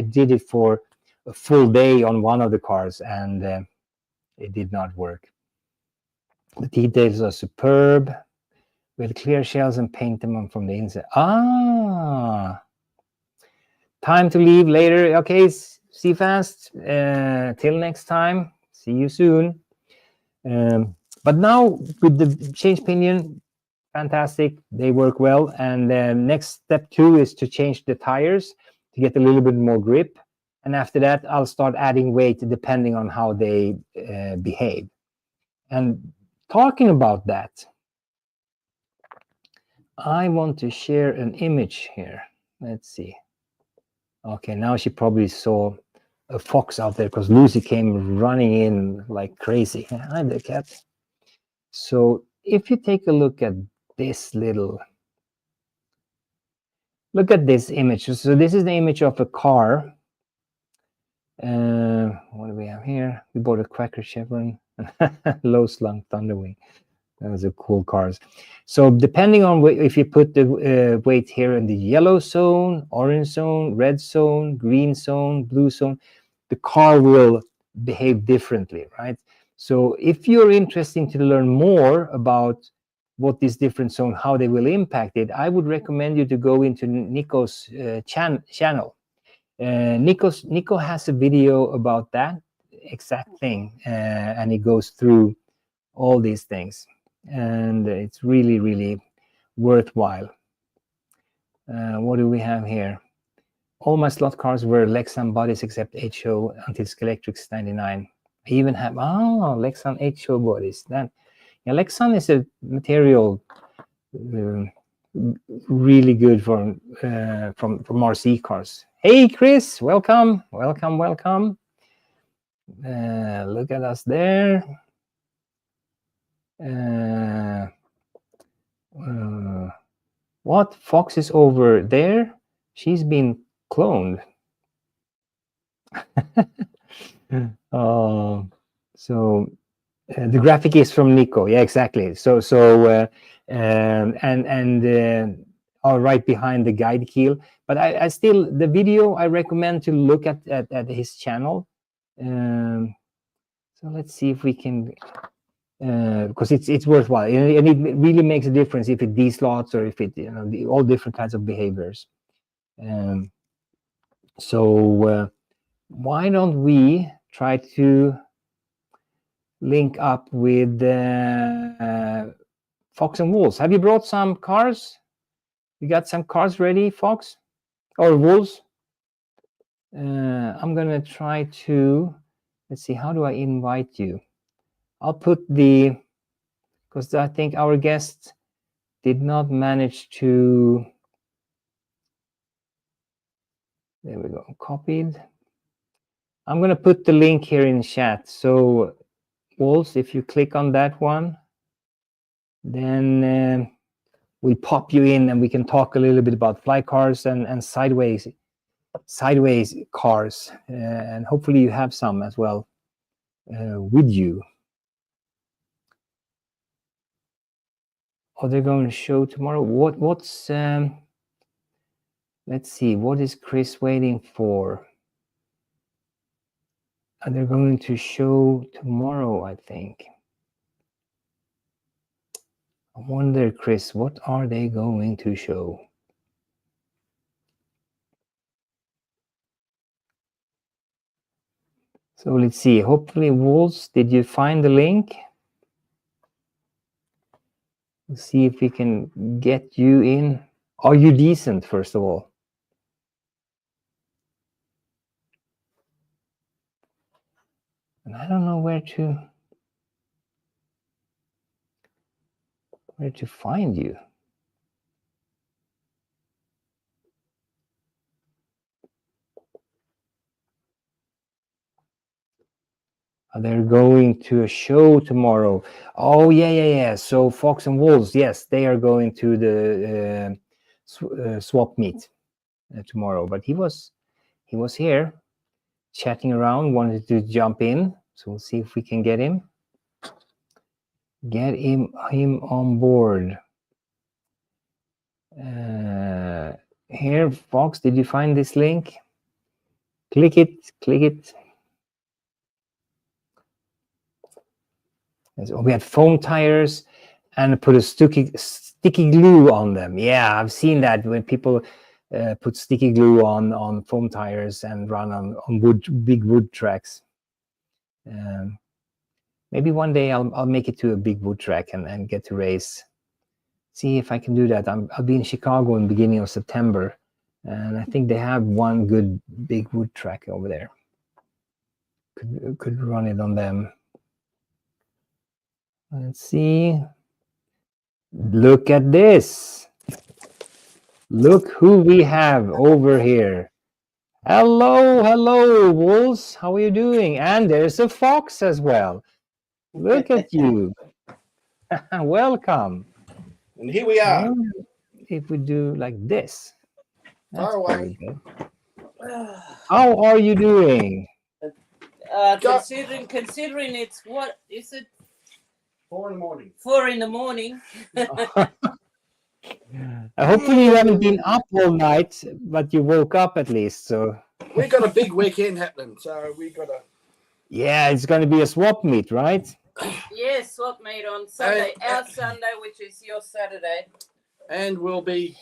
did it for a full day on one of the cars, and it did not work. The details are superb with clear shells and paint them on from the inside. Time to leave later. Okay, see fast. Till next time. See you soon. But now with the change pinion, fantastic. They work well. And next step 2 is to change the tires to get a little bit more grip. And after that, I'll start adding weight depending on how they behave. And talking about that, I want to share an image here. Let's see. Okay, now she probably saw a fox out there because Lucy came running in like crazy. Hi there, cat. So if you take a look at this look at this image. So this is the image of a car. What do we have here? We bought a Quacker Chevron, low slung Thunderwing. Those are cool cars. So depending on if you put the weight here in the yellow zone, orange zone, red zone, green zone, blue zone, the car will behave differently, right? So if you're interested to learn more about what these different zones, how they will impact it, I would recommend you to go into Nico's channel. Nico has a video about that exact thing, and he goes through all these things, and it's really, really worthwhile. What do we have here? All my slot cars were Lexan bodies except HO until Scalextrics 99. I even have Lexan HO bodies. Lexan is a material really good from RC cars. Hey Chris, welcome. Look at us there. What? Fox is over there? She's been cloned. So the graphic is from Nico. Yeah, exactly. So right behind the guide keel. But I still, the video I recommend to look at his channel. So let's see if we can, because it's worthwhile, and it really makes a difference if it deslots or if it, all different kinds of behaviors. So why don't we try to link up with Fox and Wolves? Have you brought some cars? You got some cars ready, Fox or Wolves? I'm gonna try to, let's see, how do I invite you? I'll put because I think our guest did not manage to, there we go, copied. I'm going to put the link here in chat. So Wolves, if you click on that one, then we pop you in and we can talk a little bit about fly cars and sideways cars. And hopefully you have some as well with you. Oh, they're going to show tomorrow. What's let's see, what is Chris waiting for? They're going to show tomorrow, I think. I wonder, Chris, what are they going to show? So let's see. Hopefully, Wolves, did you find the link? Let's see if we can get you in. Are you decent, first of all? And I don't know where to find you. They're going to a show tomorrow. Oh, yeah. So Fox and Wolves, yes, they are going to the swap meet tomorrow. But he was here chatting around, wanted to jump in. So we'll see if we can get him on board. Here, Fox, did you find this link? Click it. So we had foam tires and put a sticky glue on them. Yeah, I've seen that when people put sticky glue on foam tires and run on big wood tracks. Maybe one day I'll make it to a big wood track and get to race. See if I can do that. I'll be in Chicago in the beginning of September, and I think they have one good big wood track over there. Could run it on them. Let's see. Look at this. Look who we have over here. Hello, Wolves. How are you doing? And there's a fox as well. Look at you. Welcome. And here we are. If we do like this. Far away. How are you doing? Considering it's what is it? 4 in the morning. 4 in the morning. Hopefully you haven't been up all night, but you woke up at least. So we got a big weekend happening, so we got a. Yeah, it's going to be a swap meet, right? Yes, swap meet on Sunday. Our Sunday, which is your Saturday. And we'll be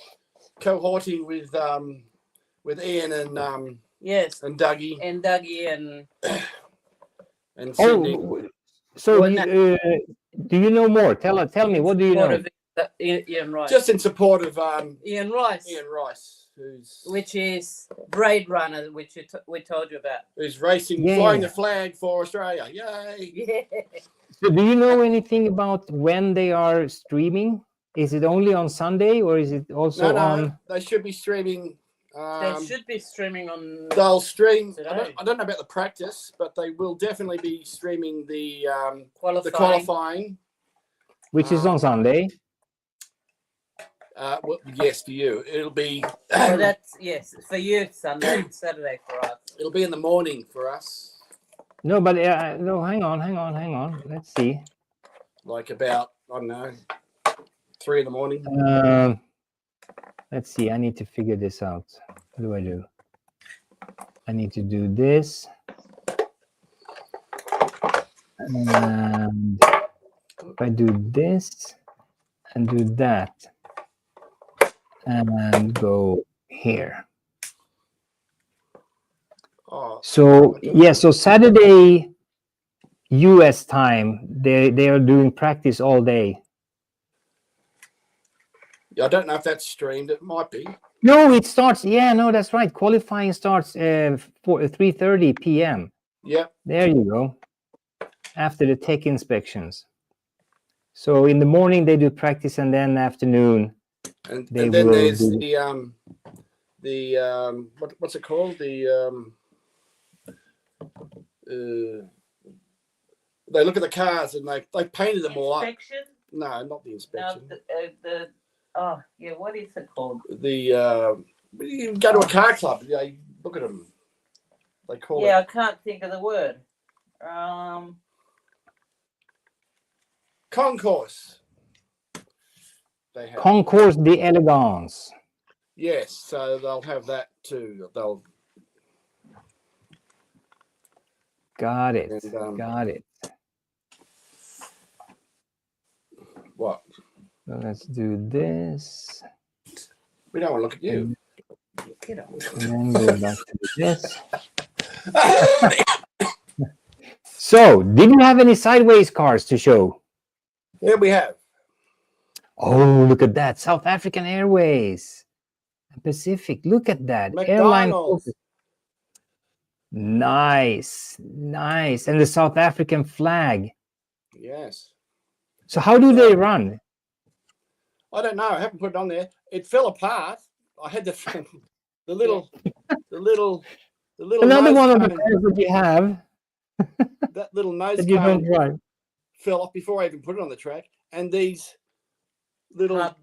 cohorting with Ian and yes, and Dougie and Sydney. Oh, so do you know more? Tell me, what do you know? Ian Rice. Just in support of Ian Rice. Ian Rice, which is Braid Runner, which we told you about. Who's racing, flying the flag for Australia. Yay! Yeah. So do you know anything about when they are streaming? Is it only on Sunday or is it also on? They should be streaming. They should be streaming on. They'll stream. Today. I don't know about the practice, but they will definitely be streaming the qualifying, which is on Sunday. Well, yes, for you, it'll be. Well, that's for you. Saturday for us. It'll be in the morning for us. No, but no. Hang on. Let's see. Like about, I don't know, 3 in the morning. Let's see. I need to figure this out. What do I do? I need to do this. And if I do this and do that and go here. So so Saturday US time, they are doing practice all day. I don't know if that's streamed. It might be. No, it starts. Yeah, no, that's right. Qualifying starts 3:30 p.m. Yeah. There you go. After the tech inspections. So in the morning they do practice, and then afternoon. And then there's the what's it called? They look at the cars and they painted them all up. Inspection? No, not the inspection. No, what is it called? You go to a car club. You look at them. They call it. I can't think of the word. Concourse. Concourse d'Elegance. Yes, so they'll have that too. Got it. Got it. What? So let's do this. We don't want to look at you. Get on. And then go back to this. So, did you have any sideways cars to show? Yeah, we have. Oh, look at that. South African Airways. Pacific. Look at that. Airline. McDonald's. Nice. Nice. And the South African flag. Yes. So how do they run? I don't know. I haven't put it on there. It fell apart. I had the little Another nose one of the cone- cars that you have that little nose that you don't cone run. fell off before I even put it on the track. And these little Hub.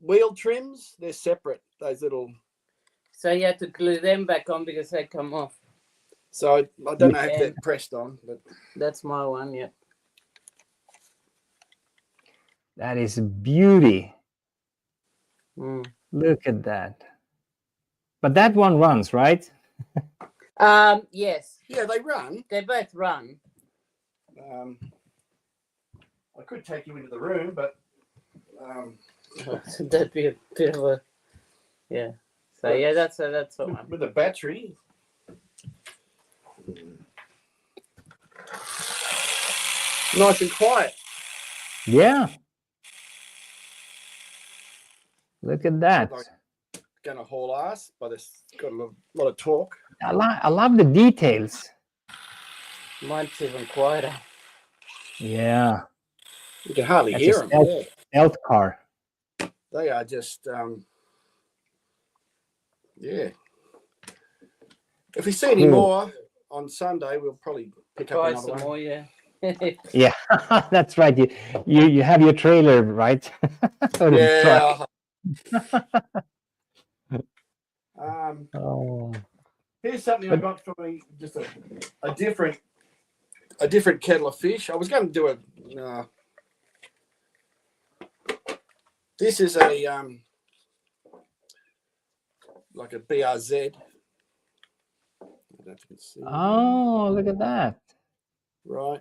wheel trims, they're separate. Those little. So you had to glue them back on because they come off. So I don't know if Yeah. they're pressed on, but That's my one, yeah. That is beauty. Mm. Look at that. But that one runs, right? Yes, yeah, they run. they both run. I could take you into the room, but That'd be a bit of a, yeah. So yeah, that's the one. with the battery. Nice and quiet. Yeah. Look at that. Gonna haul ass, but it's got a lot of torque. I love the details. Mine's even quieter. Yeah. You can hardly That's hear a them. stealth- Yeah. Stealth car. They are just, yeah. If we see any Cool. more on Sunday, we'll probably pick up Try another some one. more, yeah. Yeah, that's right. You have your trailer, right? Or the truck. Yeah. Oh. Here's something I got for me, just a different kettle of fish. I was going to do a. This is a like a BRZ. I don't know if you can see. Oh, look at that. Right.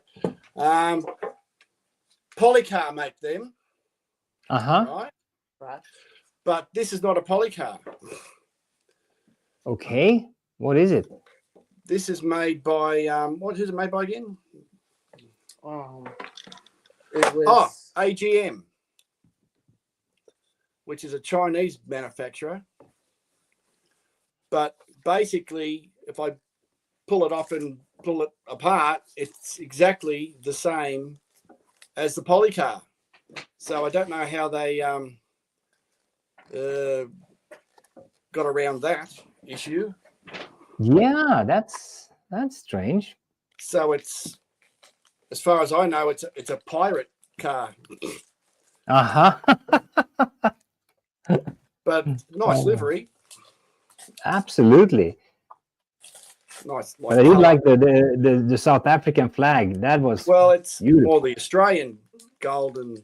Polycar make them, Uh-huh. right? Right. But this is not a polycar. Okay. What is it? This is made by what is it made by again? It was AGM, which is a Chinese manufacturer. But basically, if I pull it off and pull it apart, it's exactly the same as the polycar. So I don't know how they got around that issue. Yeah, that's strange. So it's, as far as I know, it's a pirate car, Uh-huh. but nice Oh. livery, Absolutely. nice. But I did like the South African flag. That was Well, it's beautiful. more the Australian gold and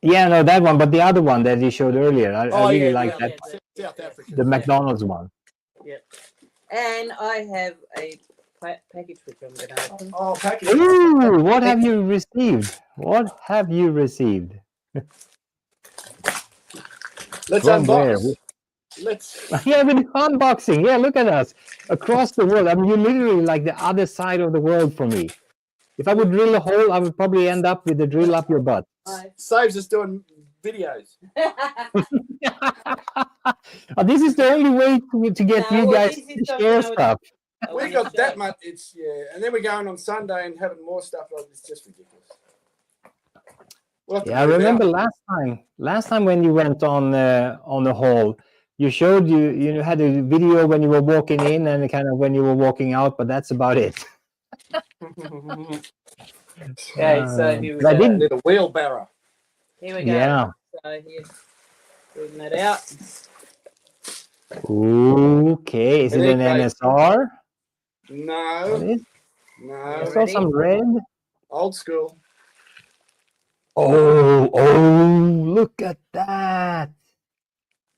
Yeah, no, that one, but the other one that you showed earlier. I really like yeah, that. yeah. South African. The McDonald's one. And I have a package which I'm going to open. Oh, package. Ooh, what have you received? What have you received? Let's From where? unbox. Let's. Yeah, with unboxing. Yeah, look at us across the world. I mean, you're literally like the other side of the world for me. If I would drill a hole, I would probably end up with the drill up your butt. Saves us doing videos. Oh, this is the only way to get No, you well, guys this is to something share I would- stuff. We got that much. It's and then we're going on Sunday and having more stuff. Like it's just ridiculous. We'll have to Yeah, I move remember out. last time when you went on the hall, you showed you had a video when you were walking in and kind of when you were walking out, but that's about it. Okay, so here we but I go. did- Need a wheelbarrow. Here we go. Yeah. So here, bring that out. Okay, is it an Anyway. NSR? What No, is? I no, saw some red. old school. Oh, look at that.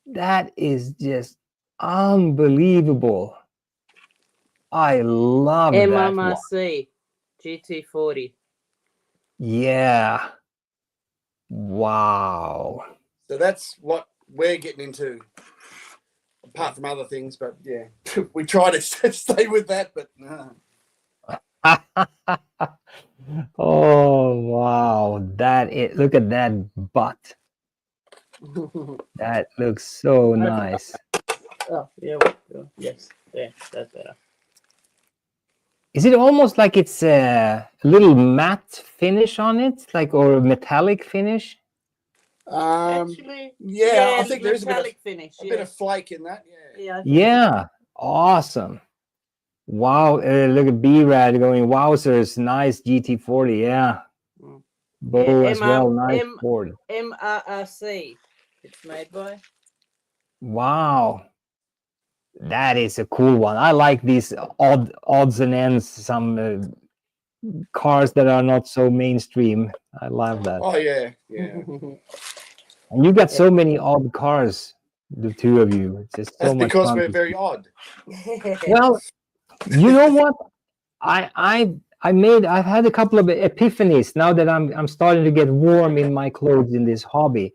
That is just unbelievable. I love that one. MMRC GT40. Yeah. Wow. So that's what we're getting into, apart from other things. But yeah, we try to stay with that. But Oh wow, look at that butt. That looks so nice. Oh, yeah, yes, yeah, that's better. Is it almost like it's a little matte finish on it, like, or a metallic finish? Actually, yeah, I think there is a metallic finish. bit of flake in that. Yeah. yeah, Yeah, awesome. Wow, look at B-Rad going, wowzers, nice GT40, yeah. Mm. Bo as well, M- nice M- Ford. MRRC. It's made by. Wow, that is a cool one. I like these odds and ends, some cars that are not so mainstream. I love that. Oh yeah, yeah. And you got so many odd cars, the two of you. It's just so That's much because fun we're to very see. odd. Well, you know what? I've had a couple of epiphanies now that I'm starting to get warm in my clothes in this hobby.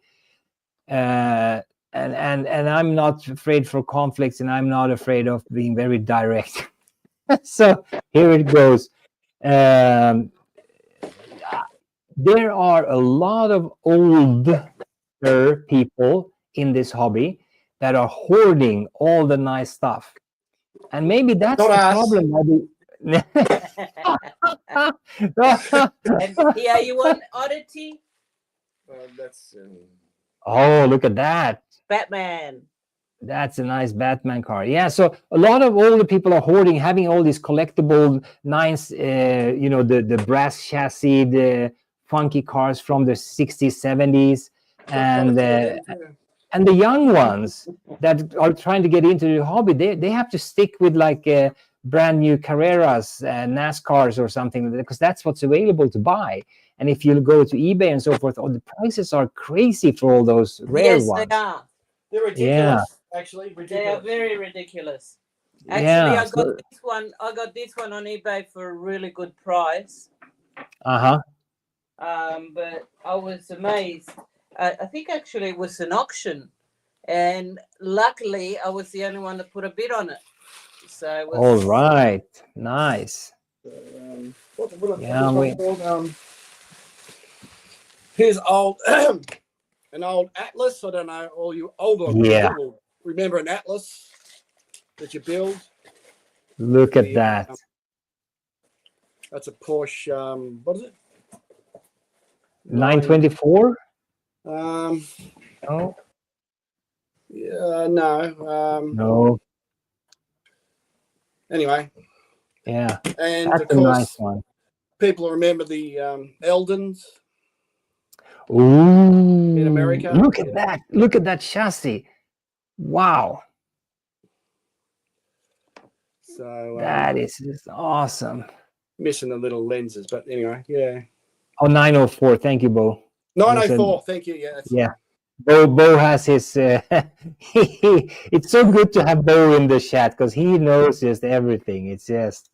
And I'm not afraid for conflicts, and I'm not afraid of being very direct. So here it goes. There are a lot of older people in this hobby that are hoarding all the nice stuff, and maybe that's Not the us. problem. And here you want oddity? That's Oh, look at that. Batman. That's a nice Batman car. Yeah, so a lot of older people are hoarding, having all these collectible, nice, the brass chassis, the funky cars from the 60s, 70s, and the young ones that are trying to get into the hobby, they have to stick with like brand new Carreras, NASCARs or something, because that's what's available to buy. And if you go to eBay and so forth, the prices are crazy for all those rare Yes, ones. they are. they're ridiculous. Actually, ridiculous. They are very ridiculous. Actually, Yeah, I got this one. I got this one on eBay for a really good price. Uh-huh. But I was amazed. I think actually it was an auction, and luckily I was the only one that put a bid on it. So it was, All right, nice. What Yeah, this one called? Here's old an old Atlas. I don't know. All you older Yeah. people will remember an Atlas that you build. Look at that. That's a Porsche. What is it? 924? No. No. No. No. Anyway, Yeah, and that's of a course, nice one. people remember the Eldons. Ooh. In America? Look at that. Look at that chassis. Wow. So That is just awesome. missing the little lenses, but anyway, yeah. Oh, 904. Thank you, Bo. 904. Thank you. Yeah. That's Yeah. Bo has his. It's so good to have Bo in the chat because he knows just everything. It's just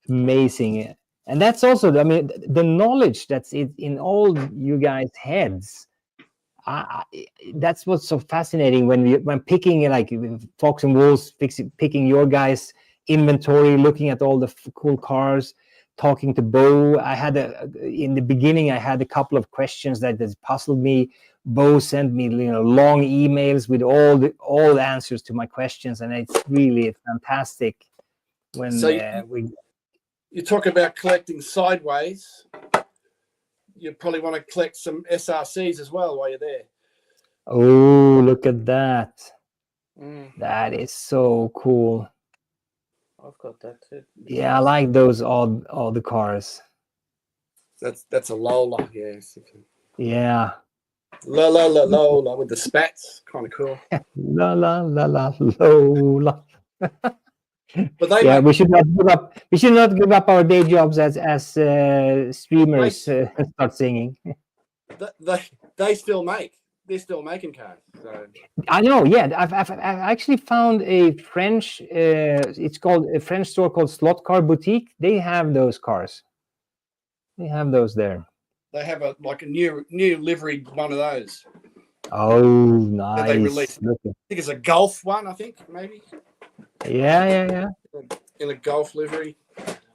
amazing, and that's also. I mean, the knowledge that's in all you guys' heads. That's what's so fascinating when picking like Fox and Wolves, picking your guys' inventory, looking at all the cool cars. Talking to Bo, in the beginning I had a couple of questions that puzzled me. Bo sent me long emails with all the answers to my questions, and it's really fantastic when So you talk about collecting sideways. You probably want to collect some SRCs as well while you're there. Oh, look at that. Mm, That is so cool. I've got that too. Yeah, I like those all the cars. That's a Lola, yes. Yeah. Lola with the spats, kind of cool. La la la la Lola. But they Yeah, make, we should not give up our day jobs as streamers. Start singing. they still make. They're still making cars. So I know. Yeah, I've actually found a French. It's called a French store called Slothead Boutique. They have those cars. They have those there. They have a new livery one of those. Oh, That they nice. released. Look I think it's a Golf one. I think maybe yeah. in a Golf livery.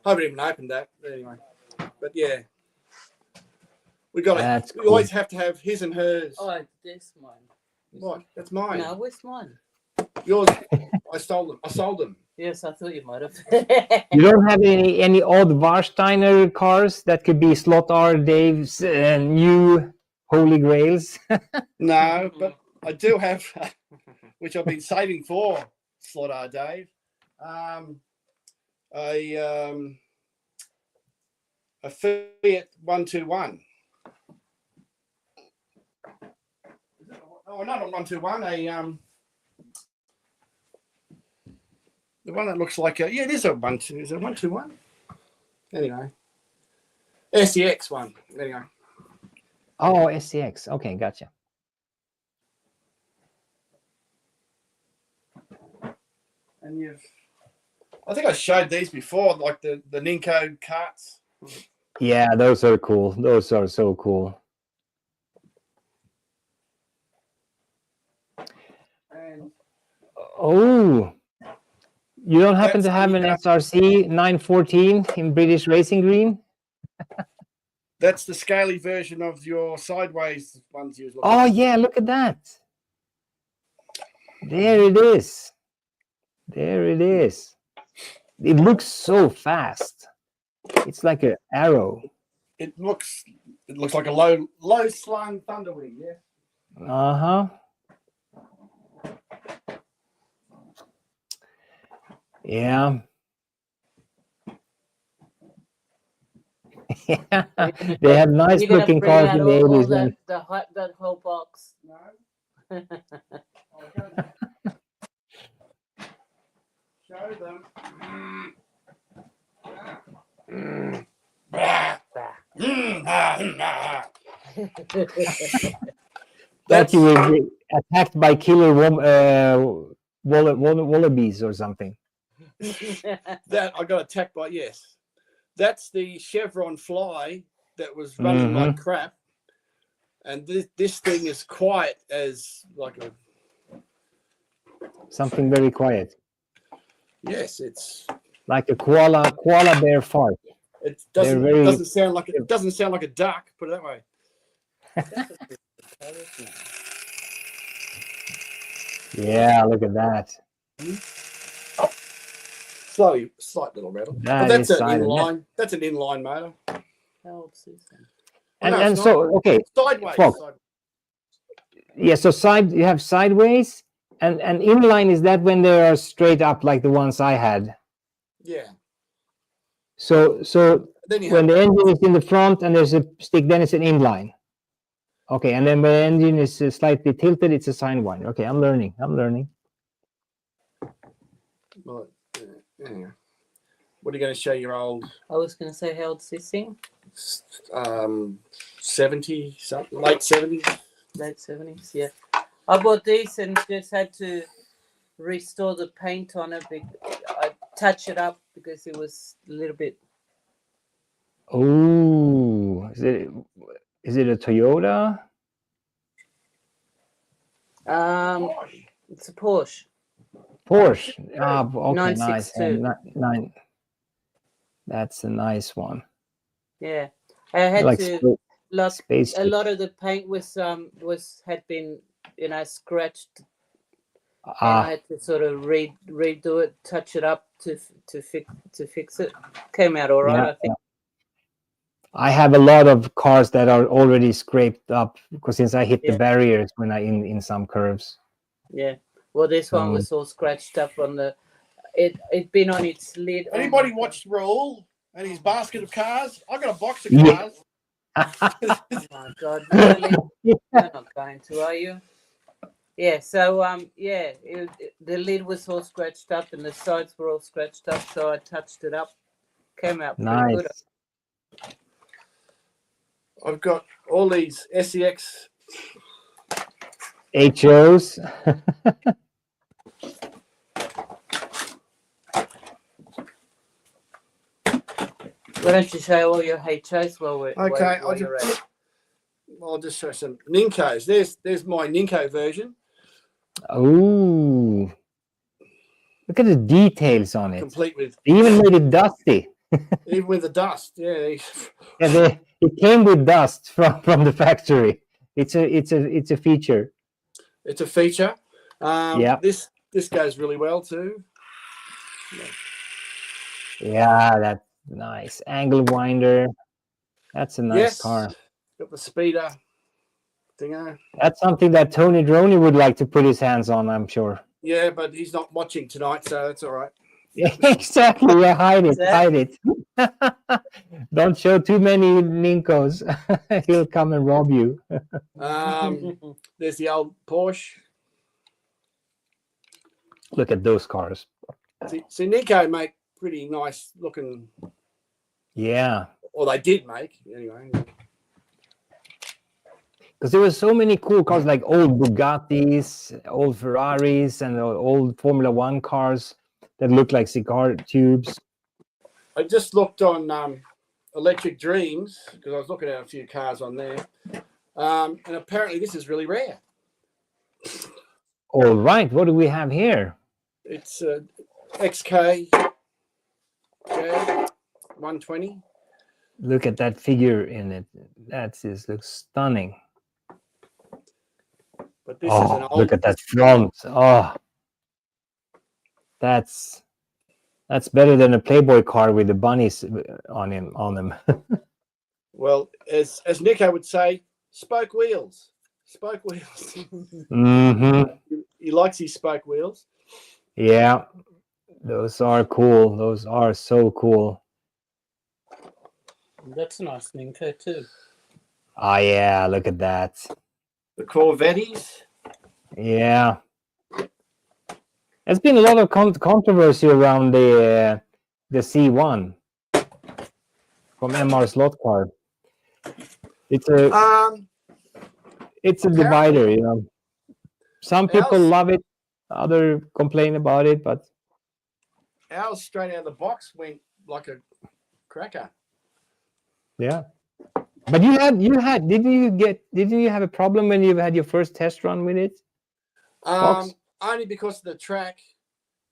I haven't even opened that anyway. But yeah, we got That's it. We cool. always have to have his and hers. Oh, this mine. What? That's mine. No, where's mine? Yours. I stole them. I sold them. Yes, I thought you might have. You don't have any old Warsteiner cars that could be Slothead Dave's new holy grails? No, but I do have, which I've been saving for Slaughter Dave. A Fiat 121. Oh, not a 121. The one that looks like a it is a 121. Is it a 121? Anyway, SEX one. Anyway. Oh, SCX. Okay, gotcha. And I think I showed these before, like the Ninko carts. Yeah, those are cool. Those are so cool. And Oh, you don't happen That's to have an the, SRC 914 in British Racing Green? that's the scaly version of your sideways ones you was looking Oh at. yeah, look at that. There it is. There it is. It looks so fast. It's like an arrow. It looks like a low slung Thunderwing, yeah. Uh-huh. Yeah. Yeah. They had nice You're gonna looking bring cars out in the all 80s. that whole box. No. Show them. That you will be attacked by killer wallabies or something. That I got attacked by, yes. That's the Chevron Fly that was running like crap. And this thing is quiet as like a Something very quiet. yes, it's Like a koala bear fart. it They're doesn't very- doesn't sound like a duck, put it that way. Yeah, look at that. Slight little rattle. That But that's is an silent. inline. That's an inline motor. How old is this thing? And, No, and it's so, okay, Sideways. Fox. sideways. yeah, so you have sideways, and inline, is that when they are straight up like the ones I had? Yeah. So Then you when have the engine is in the front and there's a stick, then it's an inline. Okay, and then when the engine is slightly tilted, it's a sidewinder. Okay, I'm learning. well, yeah. What are you going to show your old I was gonna say how old is this thing? 70 something, late 70s? Late 70s, yeah. I bought these and just had to restore the paint on it. I touch it up because it was a little bit. Oh, is it a Toyota? It's a Porsche. Porsche. Ah, okay, nice. 962. Nine. That's a nice one. Yeah, I had Like to. Look, space. a lot of the paint had been scratched, and I had to sort of redo it, touch it up to fix it. Came out all right, Yeah, I think. I have a lot of cars that are already scraped up because since I hit the Yeah. barriers when I in some curves. Yeah. Well, this one So- was all scratched up on the. It'd been on its lid. Anybody watched Raoul and his basket of cars? I got a box of Yeah. cars. Oh my God! Really? You're not going to, are you? Yeah. So the lid was all scratched up and the sides were all scratched up. So I touched it up. Came out pretty Nice. good. I've got all these SEX. HOs. Why don't you show all your HOs while Okay, you're at it? I'll just show some Ninkos. There's my Ninko version. Oh, look at the details on it. Complete with They even made it dusty. even with the dust. Yeah. Yeah, it came with dust from the factory. It's a feature. It's a feature. Yeah. This goes really well too. Yeah, that's nice. Angle winder. That's a nice Yes. car. Got the speeder thingo. That's something that Tony Droney would like to put his hands on, I'm sure. Yeah, but he's not watching tonight, so that's all right. Yeah, exactly. Yeah, hide it. Exactly. Hide it. Don't show too many Ninkos. He'll come and rob you. There's the old Porsche. Look at those cars. See, Ninko make pretty nice looking, Yeah. or they did make anyway. Because there were so many cool cars, like old Bugattis, old Ferraris, and old Formula One cars that look like cigar tubes. I just looked on Electric Dreams because I was looking at a few cars on there, and apparently this is really rare. All right, what do we have here? It's XK 120. Look at that figure in it. That just looks stunning. But this is an old. Look at that front. Oh, that's better than a Playboy car with the bunnies on them. Well, as Nico would say, spoke wheels. Spoke wheels. Mm-hmm. He likes his spoke wheels. Yeah, those are cool. Those are so cool. That's a nice Ninko too. Oh yeah, look at that. The Corvettes. Yeah. There's been a lot of controversy around the C1 from MR Slot Car. It's a divider, you know. Some people love it, others complain about it, but ours straight out of the box went like a cracker. yeah. But didn't you have a problem when you had your first test run with it? Box? Only because of the track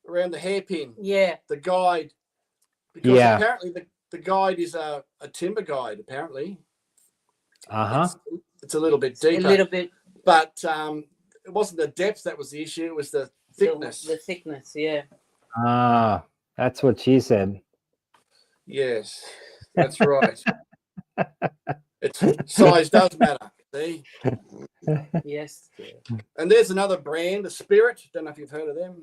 around the hairpin. Yeah. The guide. Because apparently the guide is a timber guide, apparently. It's a little bit deeper. A little bit. But it wasn't the depth that was the issue, it was the thickness. The thickness, yeah. Ah, that's what she said. Yes, that's right. Size does matter, see? Yes. And there's another brand, the Spirit. Don't know if you've heard of them.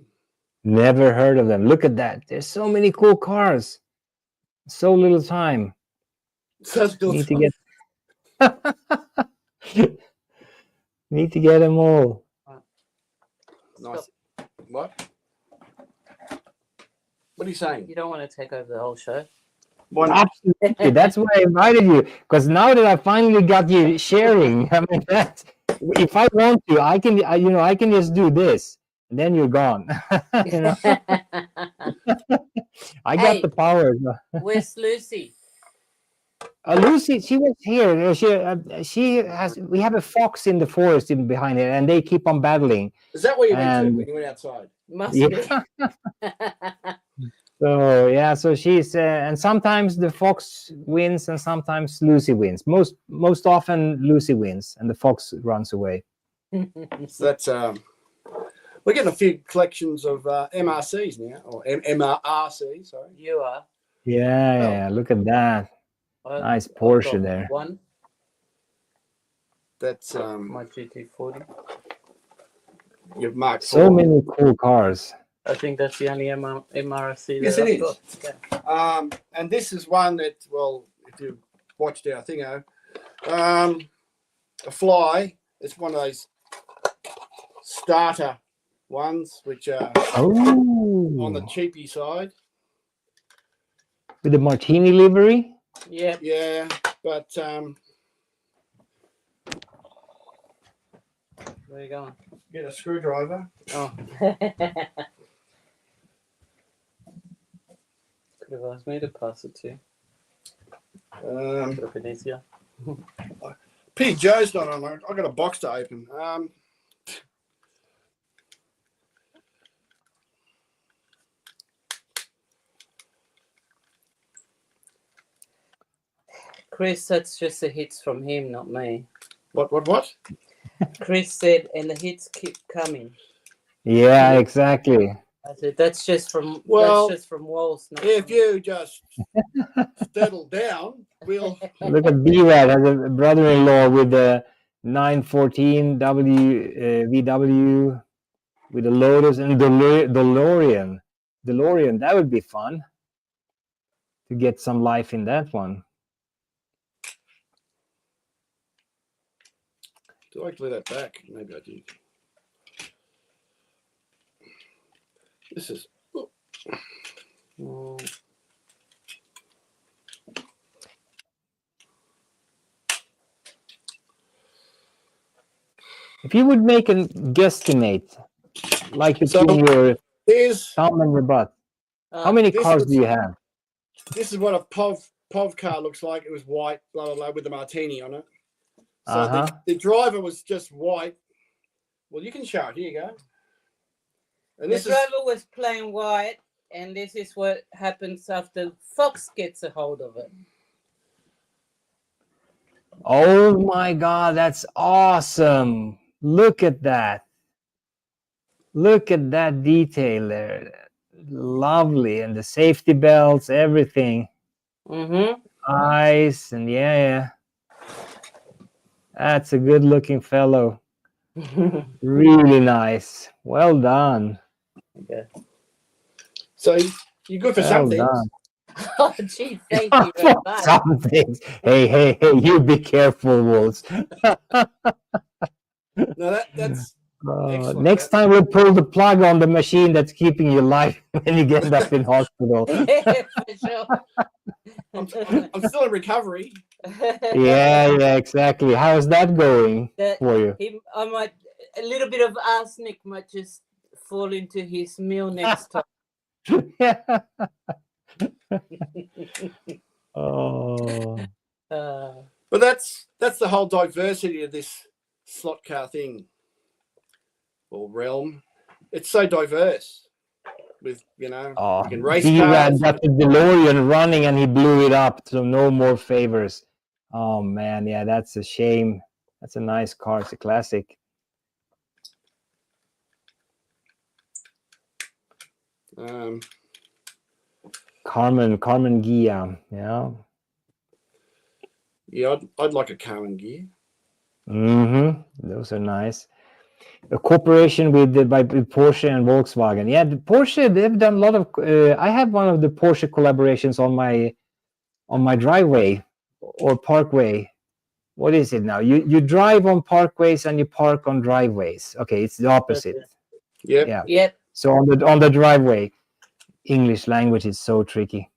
Never heard of them. Look at that. There's so many cool cars. So little time. Need to get them all. Nice. What? What are you saying? You don't want to take over the whole show. Why not? Absolutely. That's why I invited you. Because now that I finally got you sharing, I mean, if I want to, I can just do this, and then you're gone. You know? I got the power. Where's Lucy? Lucy, she was here. She has. We have a fox in the forest behind it, and they keep on battling. Is that where you went to when you went outside? Must be. So yeah, so she's and sometimes the fox wins, and sometimes Lucy wins. Most often Lucy wins, and the fox runs away. So that's we're getting a few collections of MRCs now, or MRC. Sorry, You are. Yeah, look at that. Nice Porsche there. One. That's My GT40. you've marked So 4. many cool cars. I think that's the only MRC. Yes, that it I've is. got. Yeah. And this is one that, well, if you watched our thingo, a Fly. It's one of those starter ones, which are on the cheapy side. With the Martini livery. Yeah. Yeah, but Where you going? get a screwdriver. Oh. Could have asked me to pass it to you. Would have been easier. P. Joe's not on. I've got a box to open. Chris, that's just the hits from him, not me. What? Chris said, and the hits keep coming. Yeah, exactly. I said, that's just from Walls. Not If from... you just settle down, we'll. Look at B-Rad has a brother-in-law with the 914 VW with the Lotus and DeLorean. DeLorean, that would be fun to get some life in that one. Do I glue that back? Maybe I do. This is. Oh. If you would make a guesstimate, like between your thumb and your butt, how many cars do you have? This is what a POV car looks like. It was white, blah, blah, blah, with the martini on it. So the driver was just white. Well, you can show it. Here you go. And the driver was plain white, and this is what happens after Fox gets a hold of it. Oh my God, that's awesome. Look at that. Look at that detail there. Lovely. And the safety belts, everything. Mm-hmm. Eyes, and yeah. That's a good looking fellow. Really nice. Well done. Okay. So you're good for some things. Oh, gee, thank you very much. Some things. Hey, you be careful, Wolves. No, that's excellent. Next time we'll pull the plug on the machine that's keeping you alive when you get up in hospital. Yeah, for sure. I'm still in recovery. Yeah, exactly. How's that going for you? A little bit of arsenic might just fall into his meal next time. Yeah. Oh. But that's the whole diversity of this slot car thing or realm. It's so diverse. With you can race cars. Got the DeLorean running and he blew it up, so no more favors. Oh man, yeah, that's a shame. That's a nice car. It's a classic. Carmen Gia, yeah. Yeah, I'd like a Carmen Gia. Those are nice. A cooperation with Porsche and Volkswagen. Yeah, the Porsche, they've done a lot of. I have one of the Porsche collaborations on my driveway or parkway. What is it now? You drive on parkways and you park on driveways. Okay, it's the opposite. Yep. So on the driveway, English language is so tricky.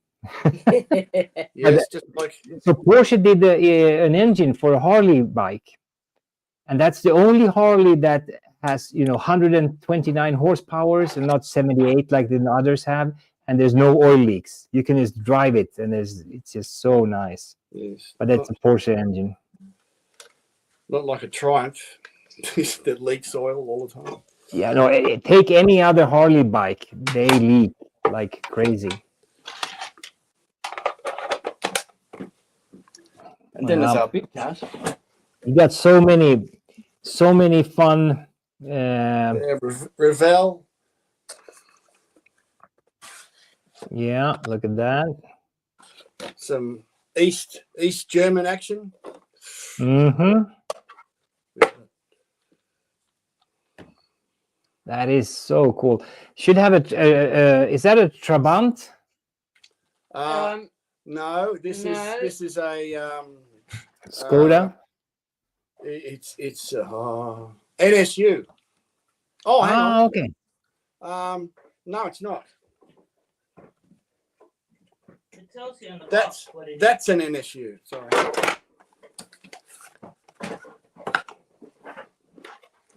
Yes, just like so Porsche did an engine for a Harley bike, and that's the only Harley that has 129 horsepower and not 78 like the others have, and there's no oil leaks. You can just drive it, and it's just so nice. Yes, but that's a Porsche engine. Not like a Triumph that leaks oil all the time. Yeah, no. Take any other Harley bike, they leak like crazy. And then there's our big cars. You got so many fun. Revell. Yeah, look at that. Some East German action. That is so cool. Should have is that a Trabant? No, this is a Skoda. It's NSU. Oh, hang on. Okay. No, it's not. It tells you on the box what it is. That's an NSU. Sorry.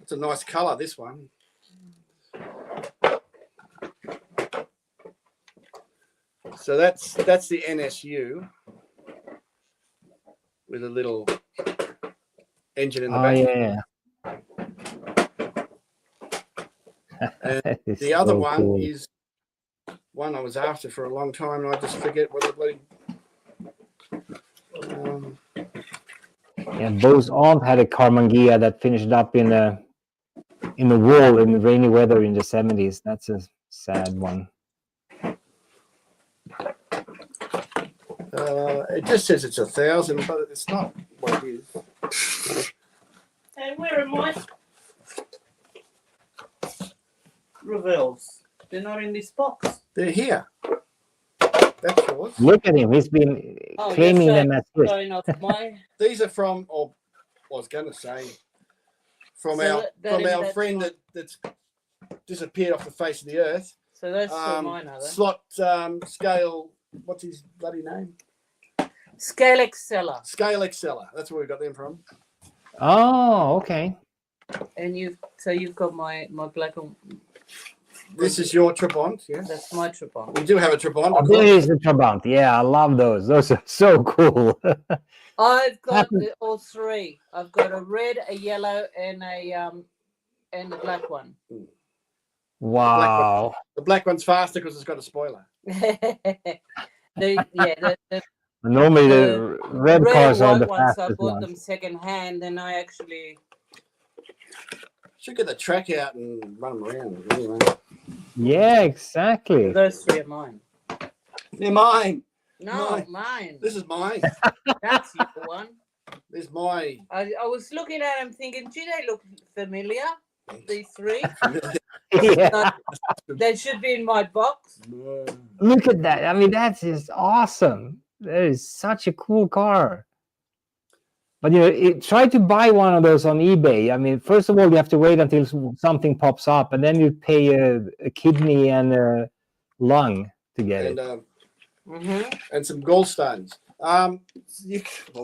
It's a nice color, this one. So that's the NSU with a little engine in the Oh back. yeah. And That is the other so one cool. is one I was after for a long time, and I just forget what the bloody. Yeah, Bo's aunt had a Carmangia that finished up in the wall in rainy weather in the 70s. That's a sad one. It just says it's 1,000, but it's not what it is. Hey, where are my Revels? They're not in this box. They're here. That's yours. Look at him. He's been Oh, claiming you're them as his. showing off my. These are from, or I was going to say, from So our that's friend my- that's disappeared off the face of the earth. So that's still mine, are they? Slot Scale. What's his bloody name? Scale Exceller. Scale Exceller. That's where we got them from. Oh, okay. And you've got my black one. This is your Trabant, yes? That's my Trabant. We do have a Trabant. Oh, of there course. is the Trabant. Yeah, I love those. Those are so cool. I've got Happens- all three. I've got a red, a yellow, and a black one. Wow. The black one's faster because it's got a spoiler. the Normally the red red cars and are white the ones, I fastest bought ones. them second hand, and I actually. Should get the track out and run them around. Anyway. Yeah, exactly. Those three are mine. They're mine. No, mine. This is mine. That's your one. This is my. I was looking at them thinking, gee, they look familiar. These three. Yeah. They should be in my box. Look at that. I mean, that's just awesome. That is such a cool car. But try to buy one of those on eBay. I mean, first of all, you have to wait until something pops up, and then you pay a kidney and a lung to get And Mm-hmm. and some gallstones. Well,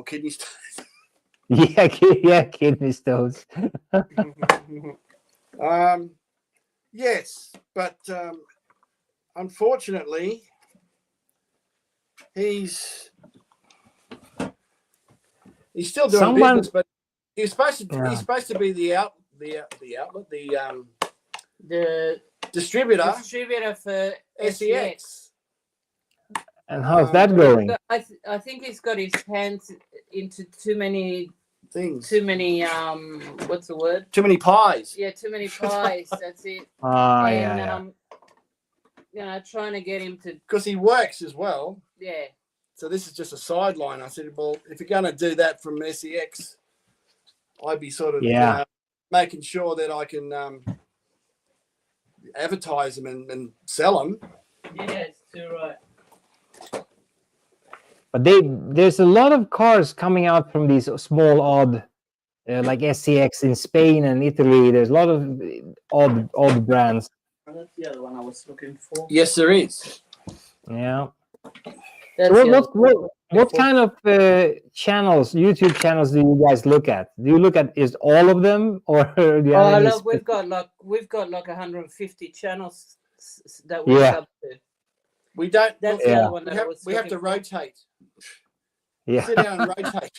kidney stones. Yeah, kidney stones. Yes, but unfortunately, he's still doing business, but he's supposed to be the outlet, The distributor distributor for SEX. And how's that going? I think he's got his hands into too many Things. what's the word? Too many pies. Yeah, too many pies. That's it. Oh, And yeah. trying to get him to Because he works as well. yeah. So this is just a sideline. I said, well, if you're going to do that from SEX, I'd be sort of making sure that I can advertise them and sell them. Yes, too right. But there's a lot of cars coming out from these small odd, like SCX in Spain and Italy. There's a lot of odd brands. That's the other one I was looking for. Yes, there is. Yeah. That's So the other- what kind of channels, YouTube channels, do you guys look at? Do you look at all of them, or do you have any look, we've got like 150 channels that we Yeah. sub to. We don't. That's Yeah. the other one that I was We have to looking for. rotate. Yeah. Sit down and rotate.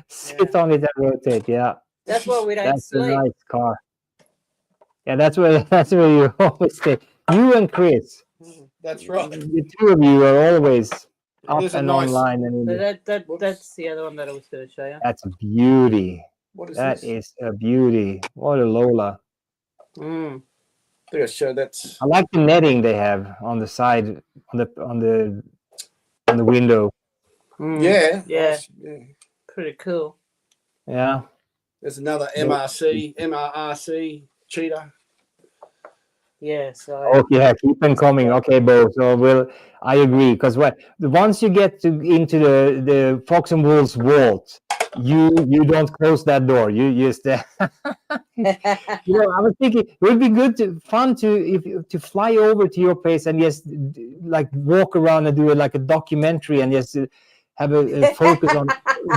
Sit on it and rotate. Yeah. That's why we don't That's a sleep. nice car. Yeah, that's where you always stay. You and Chris, That's right. the two of you are always up There's a and nice- online. And So that's the other one that I was going to show you. that's a beauty. What is That this? is a beauty. What a Lola. Mm. I think I show that's. I like the netting they have on the side, on the window. Mm. Yeah. Yeah. Nice, yeah. Pretty cool. Yeah. There's another MRC cheetah. Yeah. So Oh yeah, keep them coming. Okay, Bo. So I agree, because once you get into the Fox and Wolves vault, you don't close that door. You just I was thinking it would be fun to fly over to your place and just like walk around and do like a documentary and just have a focus on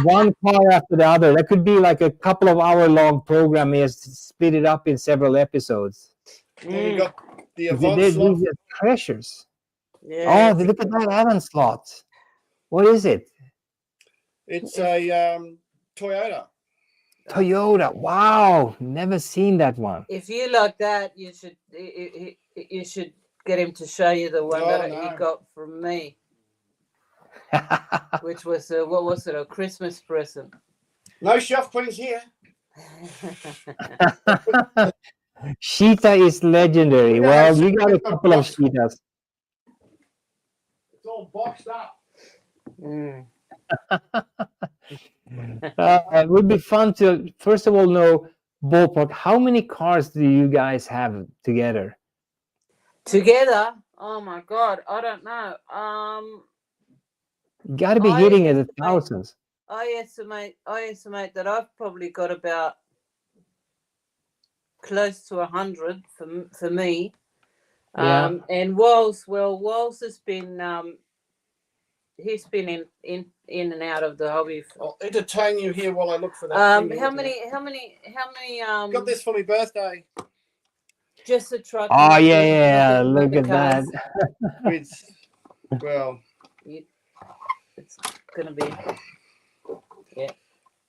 one car after the other. That could be like a couple of hour-long program, just split it up in several episodes. Then you got the These Avant are slot. treasures. yeah. Oh, look at that Evan slot. What is it? It's a Toyota. Toyota. Wow, never seen that one. If you like that, you should get him to show you the one that he got from me, which was what was it? A Christmas present. No shelf queens here. Sheeta is legendary. Well, we got a couple of Sheetas. It's all boxed up. Mm. It would be fun to first of all know ballpark. How many cars do you guys have together? Together? Oh my God, I don't know. You got to be hitting it at thousands. I estimate that I've probably got about close to 100 for me. Yeah. And Walls has been he's been in and out of the hobby. I'll entertain you here while I look for that. How many? Got this for my birthday. Just a truck. Oh yeah. Look at that. With, well, it's gonna be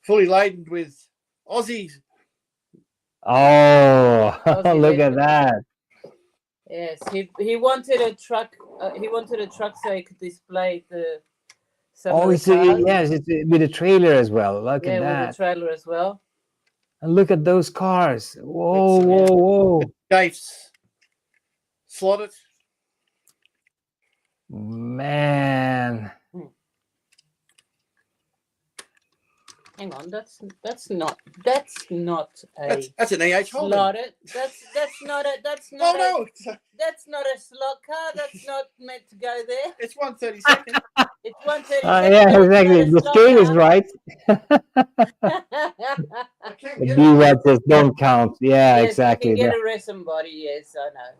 fully laden with Aussies. Oh, Aussie look at legend. that. Yes, he wanted a truck. He wanted a truck so he could display some of the It's cars. yes, it's with a trailer as well. Look at with that. a trailer as well. And look at those cars. Whoa. Gates. Slotted. Man. Hang on, that's not a That's an EH Holden. slotted. That's not a that's not a slot car. That's not meant to go there. It's 132nd. It's 130. Yeah, exactly. The scale is right. I can't The get B it. words just don't count. Yeah, Yes, exactly. you can get a resin body. Yes, I know.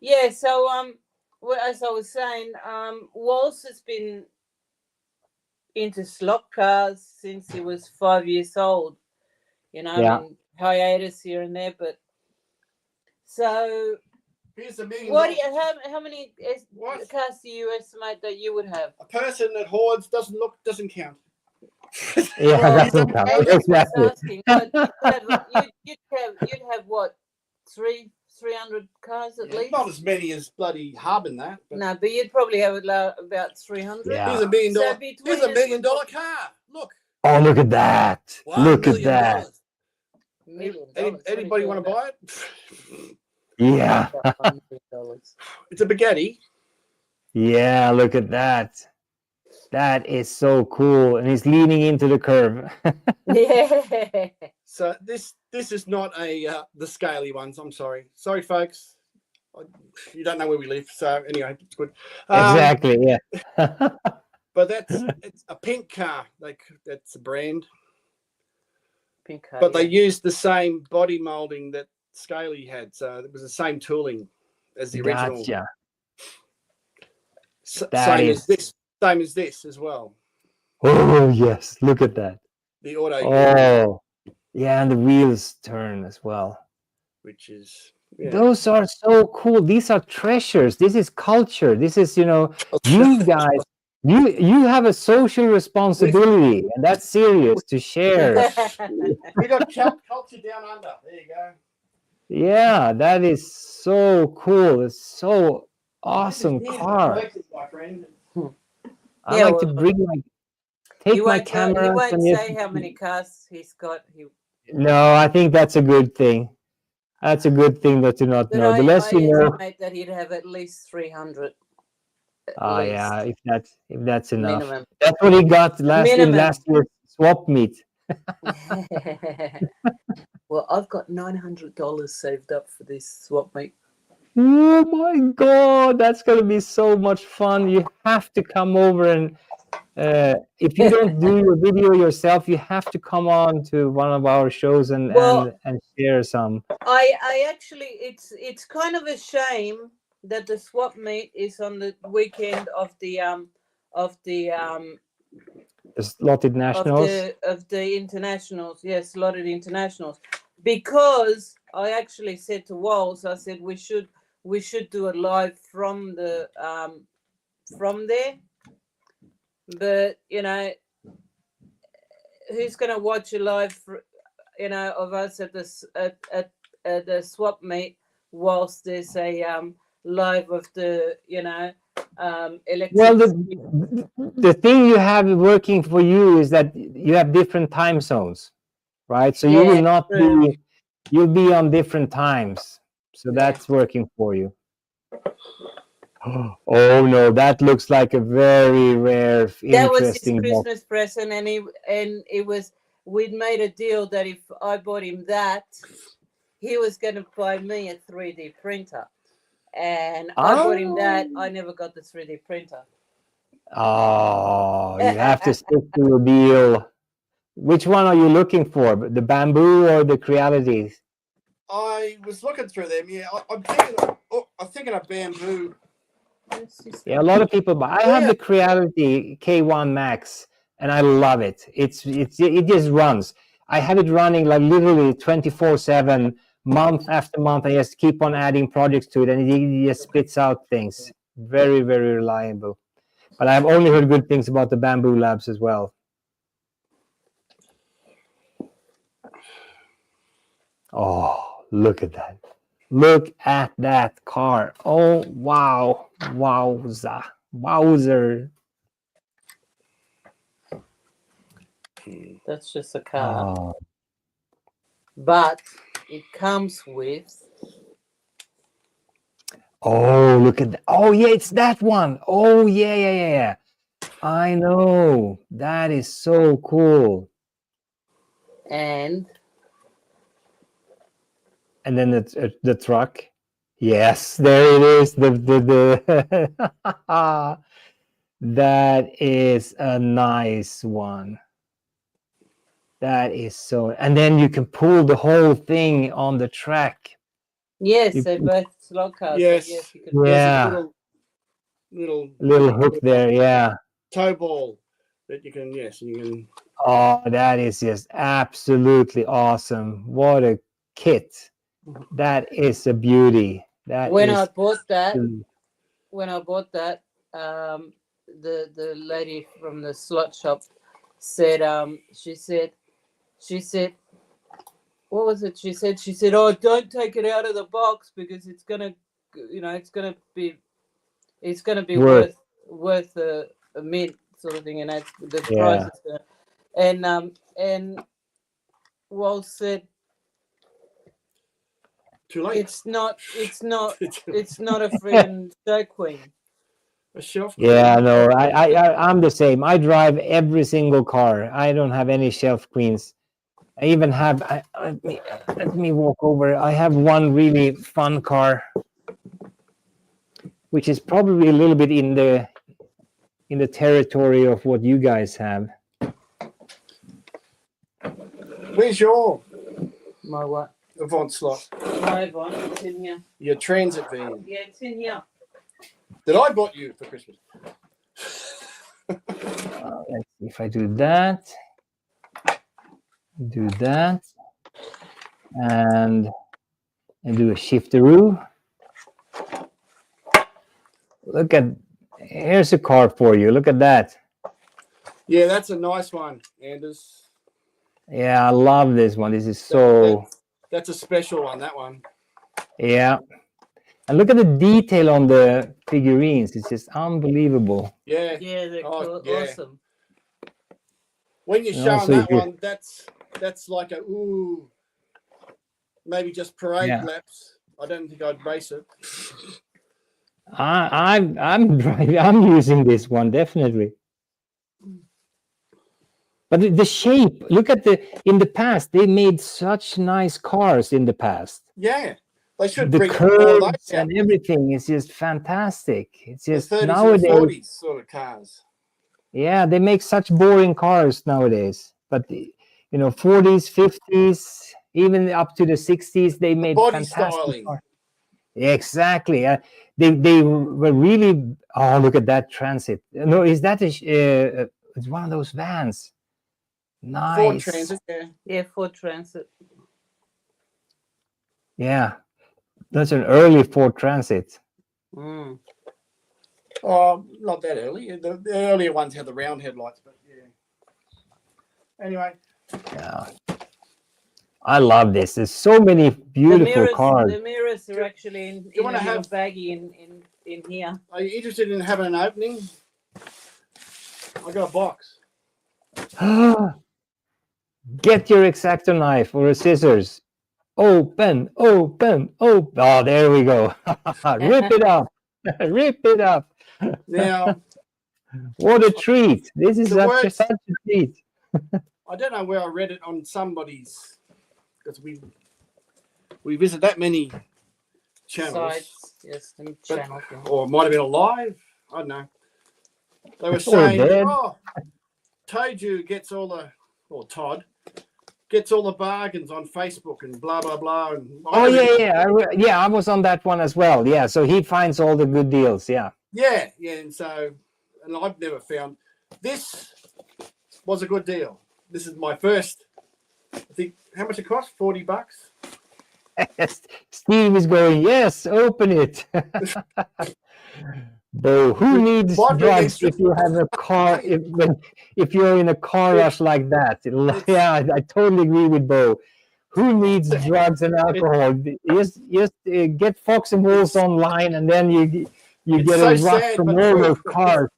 Yeah. So well, as I was saying, Walsh has been into slot cars since he was 5 years old. You know, Yeah. I mean, hiatus here and there, but so. Here's $1 million. How many What? cars do you estimate that you would have? A person that hoards doesn't count. Yeah, Well, that's okay. I was Exactly. asking, but you'd have what, 300 cars at least? Not as many as bloody Harbin that. But No, but you'd probably have about 300. Yeah. here's $1 million. So between Here's $1 us- million car. Look. Oh, look at that. $1 Look at million. that. $1 million. Anybody want to buy it? Yeah. $1 million. It's a Bugatti. Yeah, look at that. That is so cool. And he's leaning into the curve. Yeah. So this is not a the scaly ones. I'm sorry. Sorry, folks. You don't know where we live. So anyway, it's good. Exactly. Yeah. But it's a pink car. That's a brand. Pink car, But they yeah. used the same body molding that Scaly had, so it was the same tooling as the original. Gotcha. Same as this as well. Oh, yes. Look at that. The auto, Oh, yeah. And the wheels turn as well. which is yeah. Those are so cool. These are treasures. This is culture. This is, you guys, you have a social responsibility, and that's serious to share. We got culture down under. There you go. Yeah, that is so cool. It's so awesome car. My friend. I Yeah, like to bring take my camera. You won't and say how many cars he's got. No, I think that's a good thing. That's a good thing that you not know. The less you know. estimate that he'd have at least 300. Oh yeah, if that's enough. Minimum. That's what he got last year's swap meet. Well, I've got $900 saved up for this swap meet. Oh my god, that's gonna be so much fun. You have to come over and if you don't do your video yourself, you have to come on to one of our shows and share some. I actually, it's kind of a shame that the swap meet is on the weekend of the Slothead Nationals. of the internationals. Yes, slotted internationals. Because I actually said to Walls, I said we should do it live from the from there. But who's gonna watch a live, of us at this at the swap meet whilst there's a live of the electric. Well, the thing you have working for you is that you have different time zones, right? So you will not true. be, you'll be on different times. So that's working for you. Oh no, that looks like a very rare, That was his interesting box. Christmas present, and it was, we'd made a deal that if I bought him that, he was going to buy me a 3D printer. And I bought him that. I never got the 3D printer. Oh, you have to stick to the deal. Which one are you looking for? The bamboo or the Crealities? I was looking through them. Yeah, I'm thinking of bamboo. Yeah, a lot of people buy. I have the Creality K1 Max, and I love it. It just runs. I have it running like literally 24/7, month after month. I just keep on adding projects to it, and it just spits out things. Very, very reliable. But I've only heard good things about the Bamboo Labs as well. Oh, look at that. Look at that car. Oh, wow. Wowza. Wowzer. That's just a car. Oh. But it comes with... Oh, look at that. Oh, yeah, it's that one. Oh, yeah. I know. That is so cool. And then the truck. Yes, there it is. That is a nice one. That is so. And then you can pull the whole thing on the track. yes, they're both slot cars. Yes. Yes, you can. Yeah. Little hook there. Yeah. Toe ball that you can. Yes, you can. Oh, that is just absolutely awesome. What a kit. That is a beauty. When I bought that, the lady from the slot shop said, she said, what was it? She said, oh, don't take it out of the box because it's gonna be worth a mint sort of thing, and that's the price is gonna. And Walt said, Too late. It's not a freaking show queen. A shelf. Yeah, no, I'm the same. I drive every single car. I don't have any shelf queens. I even have. Let me walk over. I have one really fun car, which is probably a little bit in the territory of what you guys have. Where's your My what? Avant slot? My Avant, it's in here. Your transit van. Yeah, it's in here. That I bought you for Christmas. Let's see if I do that. Do that. And do a shifteroo. Look at, here's a car for you. Look at that. Yeah, that's a nice one, Anders. Yeah, I love this one. This is that's a special one, that one. Yeah. And look at the detail on the figurines. It's just unbelievable. Yeah. Yeah, they're awesome. When you're showing that one, that's like a maybe just parade laps. I don't think I'd race it. I'm using this one definitely. But the shape, look at in the past, they made such nice cars in the past. Yeah. They should the bring curves and everything is just fantastic. It's just the 30s nowadays and 40s sort of cars. Yeah, they make such boring cars nowadays. But 40s, 50s, even up to the 60s, they made Body fantastic styling. cars. Exactly. They were really. Oh, look at that Transit. No, is that it's one of those vans? Nice. Ford Transit. Yeah, Ford Transit. Yeah, that's an early Ford Transit. Mm. Oh, not that early. The earlier ones had the round headlights, but yeah. Anyway, Yeah. I love this. There's so many beautiful cars. The mirrors are actually in a wanna little have- baggie in here. are you interested in having an opening? I got a box. Get your X-Acto knife or a scissors. Open, open, open. Oh, there we go. Rip it up. Rip it up. Now, What a treat. This is The words- such a treat. I don't know where I read it on somebody's, because we visit that many channels, Sides, yes, and channels. Yeah. or it might have been a live. I don't know. They were Or saying, dead. "Oh, Toju gets all the, or Todd gets all the bargains on Facebook and blah blah blah." And Oh yeah. I was on that one as well. Yeah, so he finds all the good deals. Yeah. yeah. And I've never found this was a good deal. This is my first. I think how much it cost? $40. Steve is going, yes, open it. Bo, who needs What drugs needs- if you have a car? If you're in a car rush like that, yeah, I totally agree with Bo. Who needs drugs and alcohol? Just get Fox and Wolves online, and then you It's get so a rush sad, from but all true. those cars.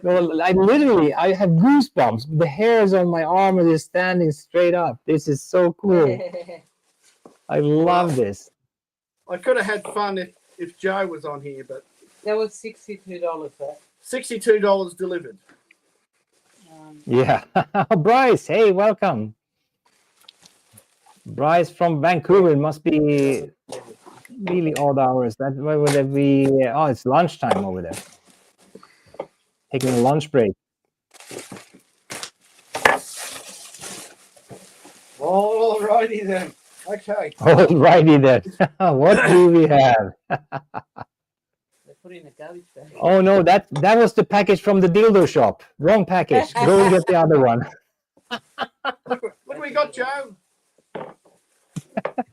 Well, I have goosebumps. The hairs on my arm are just standing straight up. This is so cool. I love this. I could have had fun if Joe was on here, but That was $62. That. $62 delivered. Yeah. Bryce, hey, welcome. Bryce from Vancouver. It must be really odd hours. Why would it be? Oh, it's lunchtime over there. Taking a lunch break. All righty then. Okay. All righty then. What do we have? They put it in a garbage bag. Oh no, that was the package from the dildo shop. Wrong package. Go and get the other one. Look what we got, Joe.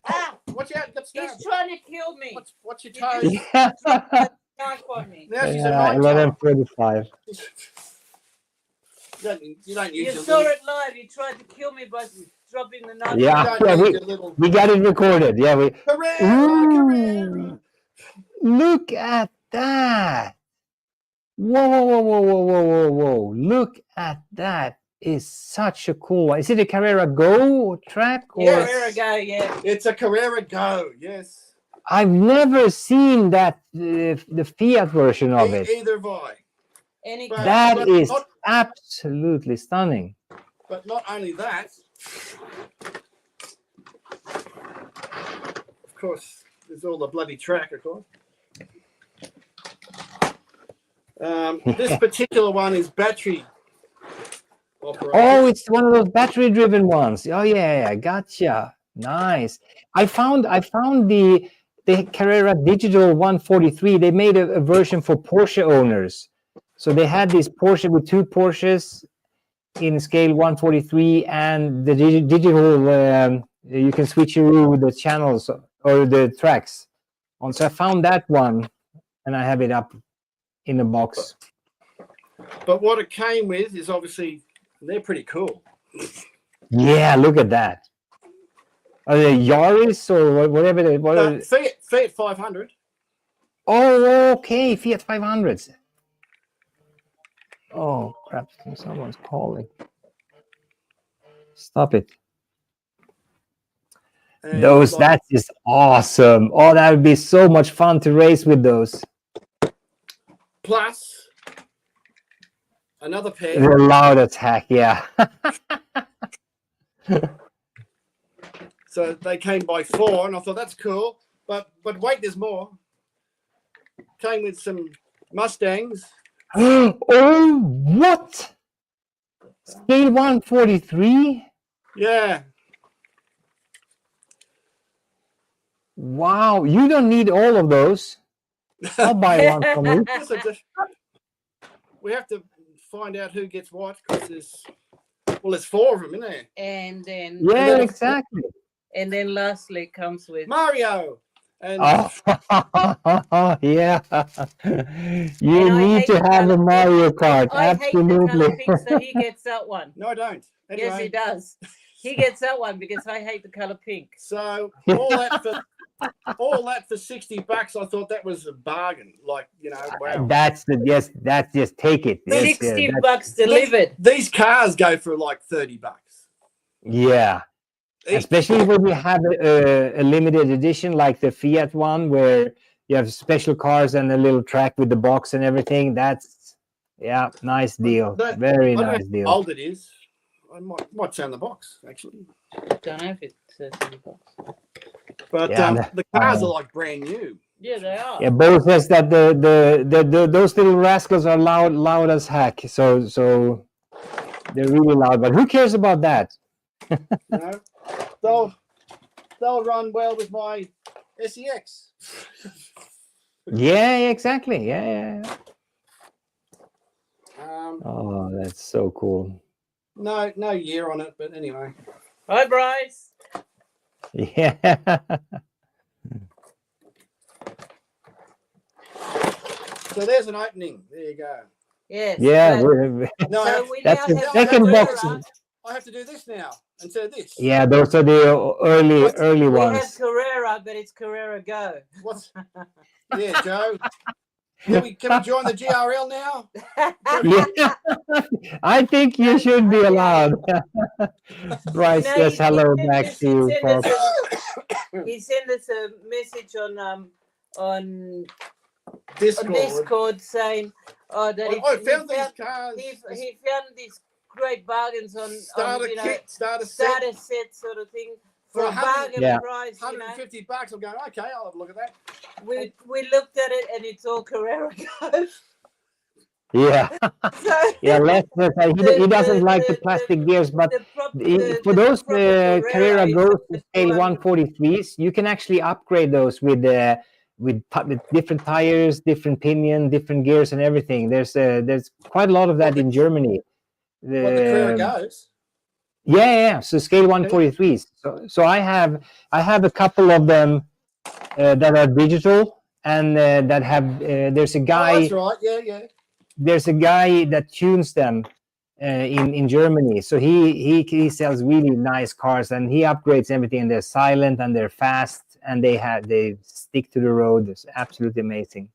Ah, Watch out, get he's stabbed. trying to kill me. Watch your You toes. Yeah. Knife on me. Now she's a Yeah, night 11:45. You don't use You your saw little, it live. You tried to kill me by dropping the knife. Yeah. you don't use we- your little We got it recorded. Yeah, we. Carrera, Carrera. Look at that. Whoa, whoa, whoa, whoa, whoa, whoa, whoa, whoa. Look at that. Is such a cool one. Is it a Carrera Go track? Or Yeah, there we go. Yeah. It's a Carrera Go, yes. I've never seen that, the Fiat version of it. Either have I. Any But- That but is not- absolutely stunning. But not only that, of course, there's all the bloody track, of course. This particular one is battery operated. Oh, it's one of those battery-driven ones. Oh yeah, gotcha. Nice. I found the Carrera Digital 143. They made a version for Porsche owners. So they had this Porsche with two Porsches in scale 143, and the digital you can switcheroo the channels or the tracks on. So I found that one, and I have it up in the box. But what it came with is obviously they're pretty cool. Yeah, look at that. Are they Yaris or whatever they? Fiat 500. Oh, okay, Fiat 500s. Oh crap! Someone's calling. Stop it. and Those, like- that is awesome. Oh, that would be so much fun to race with those. plus another pair. The loud attack, yeah. So they came by 4, and I thought that's cool. But wait, there's more. Came with some Mustangs. Oh, what? Scale 143? Yeah. Wow, you don't need all of those. I'll buy one from you. Listen, we have to find out who gets what, because there's 4 of them, isn't there? And then Yeah, exactly. and then lastly comes with Mario And Oh, yeah. You And I need hate to the have a colour- Mario Kart. I hate the Absolutely. colour pink, so he gets that one. no, I don't. Yes, he Anyway, does. He gets that one because I hate the colour pink. so all that for $60, I thought that was a bargain. Like, wow. That's just take it. Yes, $60 delivered. These cars go for like $30. yeah. Each. Especially when you have a limited edition like the Fiat one, where you have special cars and a little track with the box and everything. That's nice deal. Very I don't know nice deal. how old it is. I might say on the box actually. Don't know if it's $30. But the cars are like brand new. Yeah, they are. Yeah, Bo says that the those little rascals are loud as heck. So they're really loud. But who cares about that? They'll run well with my SEX. Yeah, exactly. Yeah. Um, That's so cool. no year on it, but anyway. Hi, Bryce. Yeah. So there's an opening. There you go. Yes. Yeah. but- No, So we That's now the have second Carrera. box. I have to do this now instead of this. Yeah, those are the early We have ones. Carrera, but it's Carrera Go. What's? Yeah, Joe. Can we join the GRL now? Yeah. I think you should be allowed. Bryce No, says hello back to you, folks. He sent us a message on Discord. Discord saying, that I found these cars. he found these great bargains on Starter kit, starter starter set set sort of thing For for a 100 bargain Yeah. price. You know, $150. I'm going, okay, I'll have a look at that. we looked at it and it's all Carrera Go. Yeah. So Yeah, Les says he doesn't like the plastic gears, but for those Carrera Ghost scale 143s, you can actually upgrade those with different tires, different pinion, different gears, and everything. There's quite a lot of that in Germany. What the Carrera goes. Yeah. So scale 143s. So I have a couple of them that are digital and that have. There's a guy. Oh, that's right. Yeah. There's a guy that tunes them in Germany. So he sells really nice cars and he upgrades everything. And they're silent and they're fast and they stick to the road. It's absolutely amazing.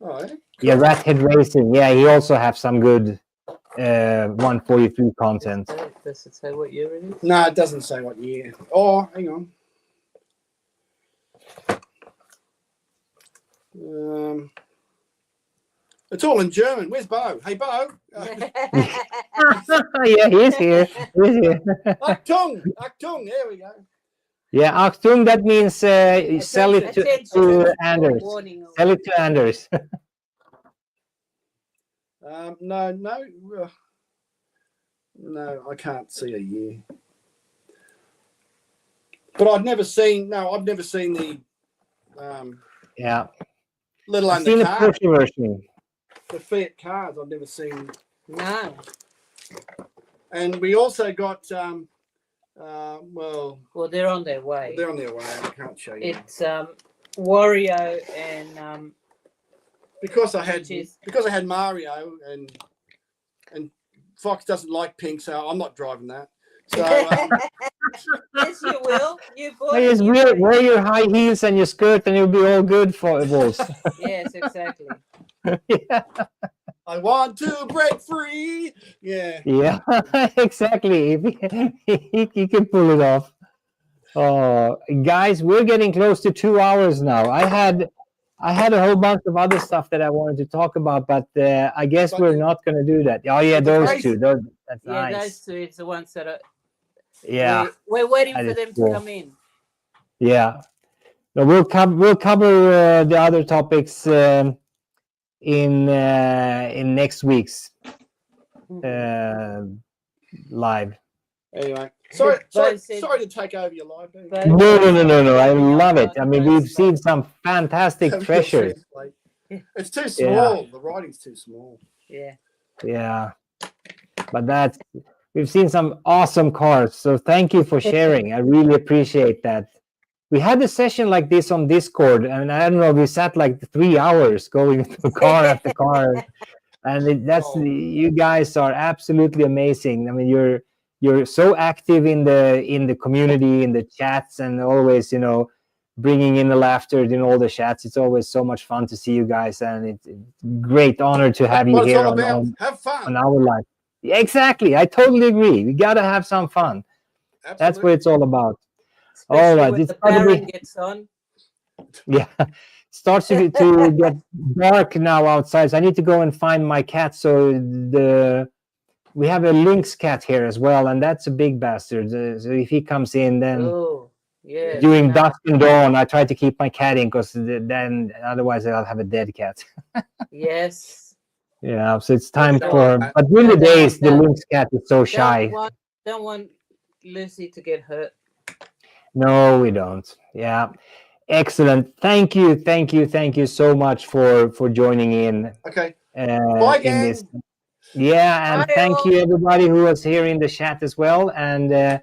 All right. Yeah, Rathead Racing. Yeah, he also have some good 143 content. Does it say what year it is? No, it doesn't say what year. Oh, hang on. It's all in German. Where's Bo? Hey, Bo. Yeah, he's here. Achtung. There we go. Yeah, Achtung, that means sell it to Anders. Warning. Sell it to Anders. No, I can't see a year. But I've never seen the Yeah. little I've seen the undercar. Porsche version. The Fiat cars I've never seen. No. And we also got well, They're on their way. they're on their way. I can't show you. It's Wario and Because I had which is- Mario and Fox doesn't like pink, so I'm not driving that. So yes, you will. You bought Just it. wear your high heels and your skirt and you'll be all good for Wolves. Yes, exactly. Yeah. I want to break free. Yeah. Yeah, exactly. If he can pull it off. Oh, guys, we're getting close to 2 hours now. I had a whole bunch of other stuff that I wanted to talk about, but I guess we're not going to do that. Oh yeah, those two. That's Yeah, nice. those two. It's the ones that are. Yeah, We're waiting that for is them cool. to come in. yeah. No, we'll cover the other topics in next week's live. Anyway, sorry Bo said- to take over your life. Bo- No. I love it. I mean, we've seen some fantastic treasures. It's too small. The writing's too small. Yeah. Yeah, but we've seen some awesome cars. So thank you for sharing. I really appreciate that. we had a session like this on Discord, and I don't know, we sat like 3 hours going through car after car, and Oh. you guys are absolutely amazing. I mean, you're so active in the community, in the chats, and always, you know, bringing in the laughter in all the chats. It's always so much fun to see you guys, and it's a great honor to have That's you what it's here all on, about. on, Have fun. on our live. Yeah, exactly. I totally agree. We gotta have some fun. Absolutely. That's what it's all about. Especially All right, when it's the gotta be- Baron gets on. Yeah, starts to get dark now outside. So I need to go and find my cat. So we have a lynx cat here as well, and that's a big bastard. So if he comes in, then Oh, yeah. during no. dusk and dawn, I try to keep my cat in, because then otherwise I'll have a dead cat. Yes. Yeah, so it's time Yeah. for. But during No, the don't days, want the that. lynx cat is so shy. Don't want Lucy to get hurt. No, we don't. Yeah. Excellent. Thank you so much for joining in. Okay. Bye, In gang. this. Yeah, and Bye, thank all. you everybody who was here in the chat as well. And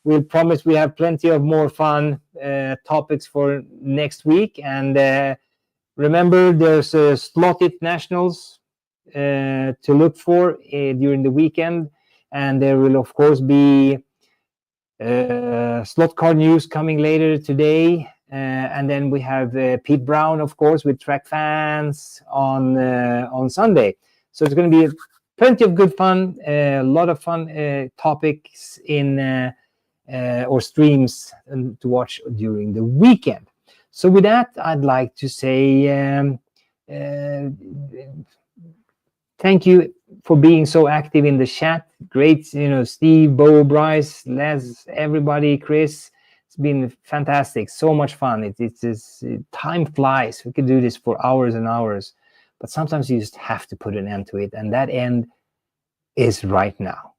we'll promise we have plenty of more fun topics for next week. And remember, there's Slothead Nationals to look for during the weekend, and there will of course be slot car news coming later today. And then we have Pete Brown, of course, with Track Fans on Sunday. So it's going to be plenty of good fun, a lot of fun topics in or streams to watch during the weekend. So with that, I'd like to say thank you for being so active in the chat. Great, you know, Steve, Bo, Bryce, Les, everybody, Chris. It's been fantastic. So much fun. Time flies. We could do this for hours and hours, but sometimes you just have to put an end to it, and that end is right now.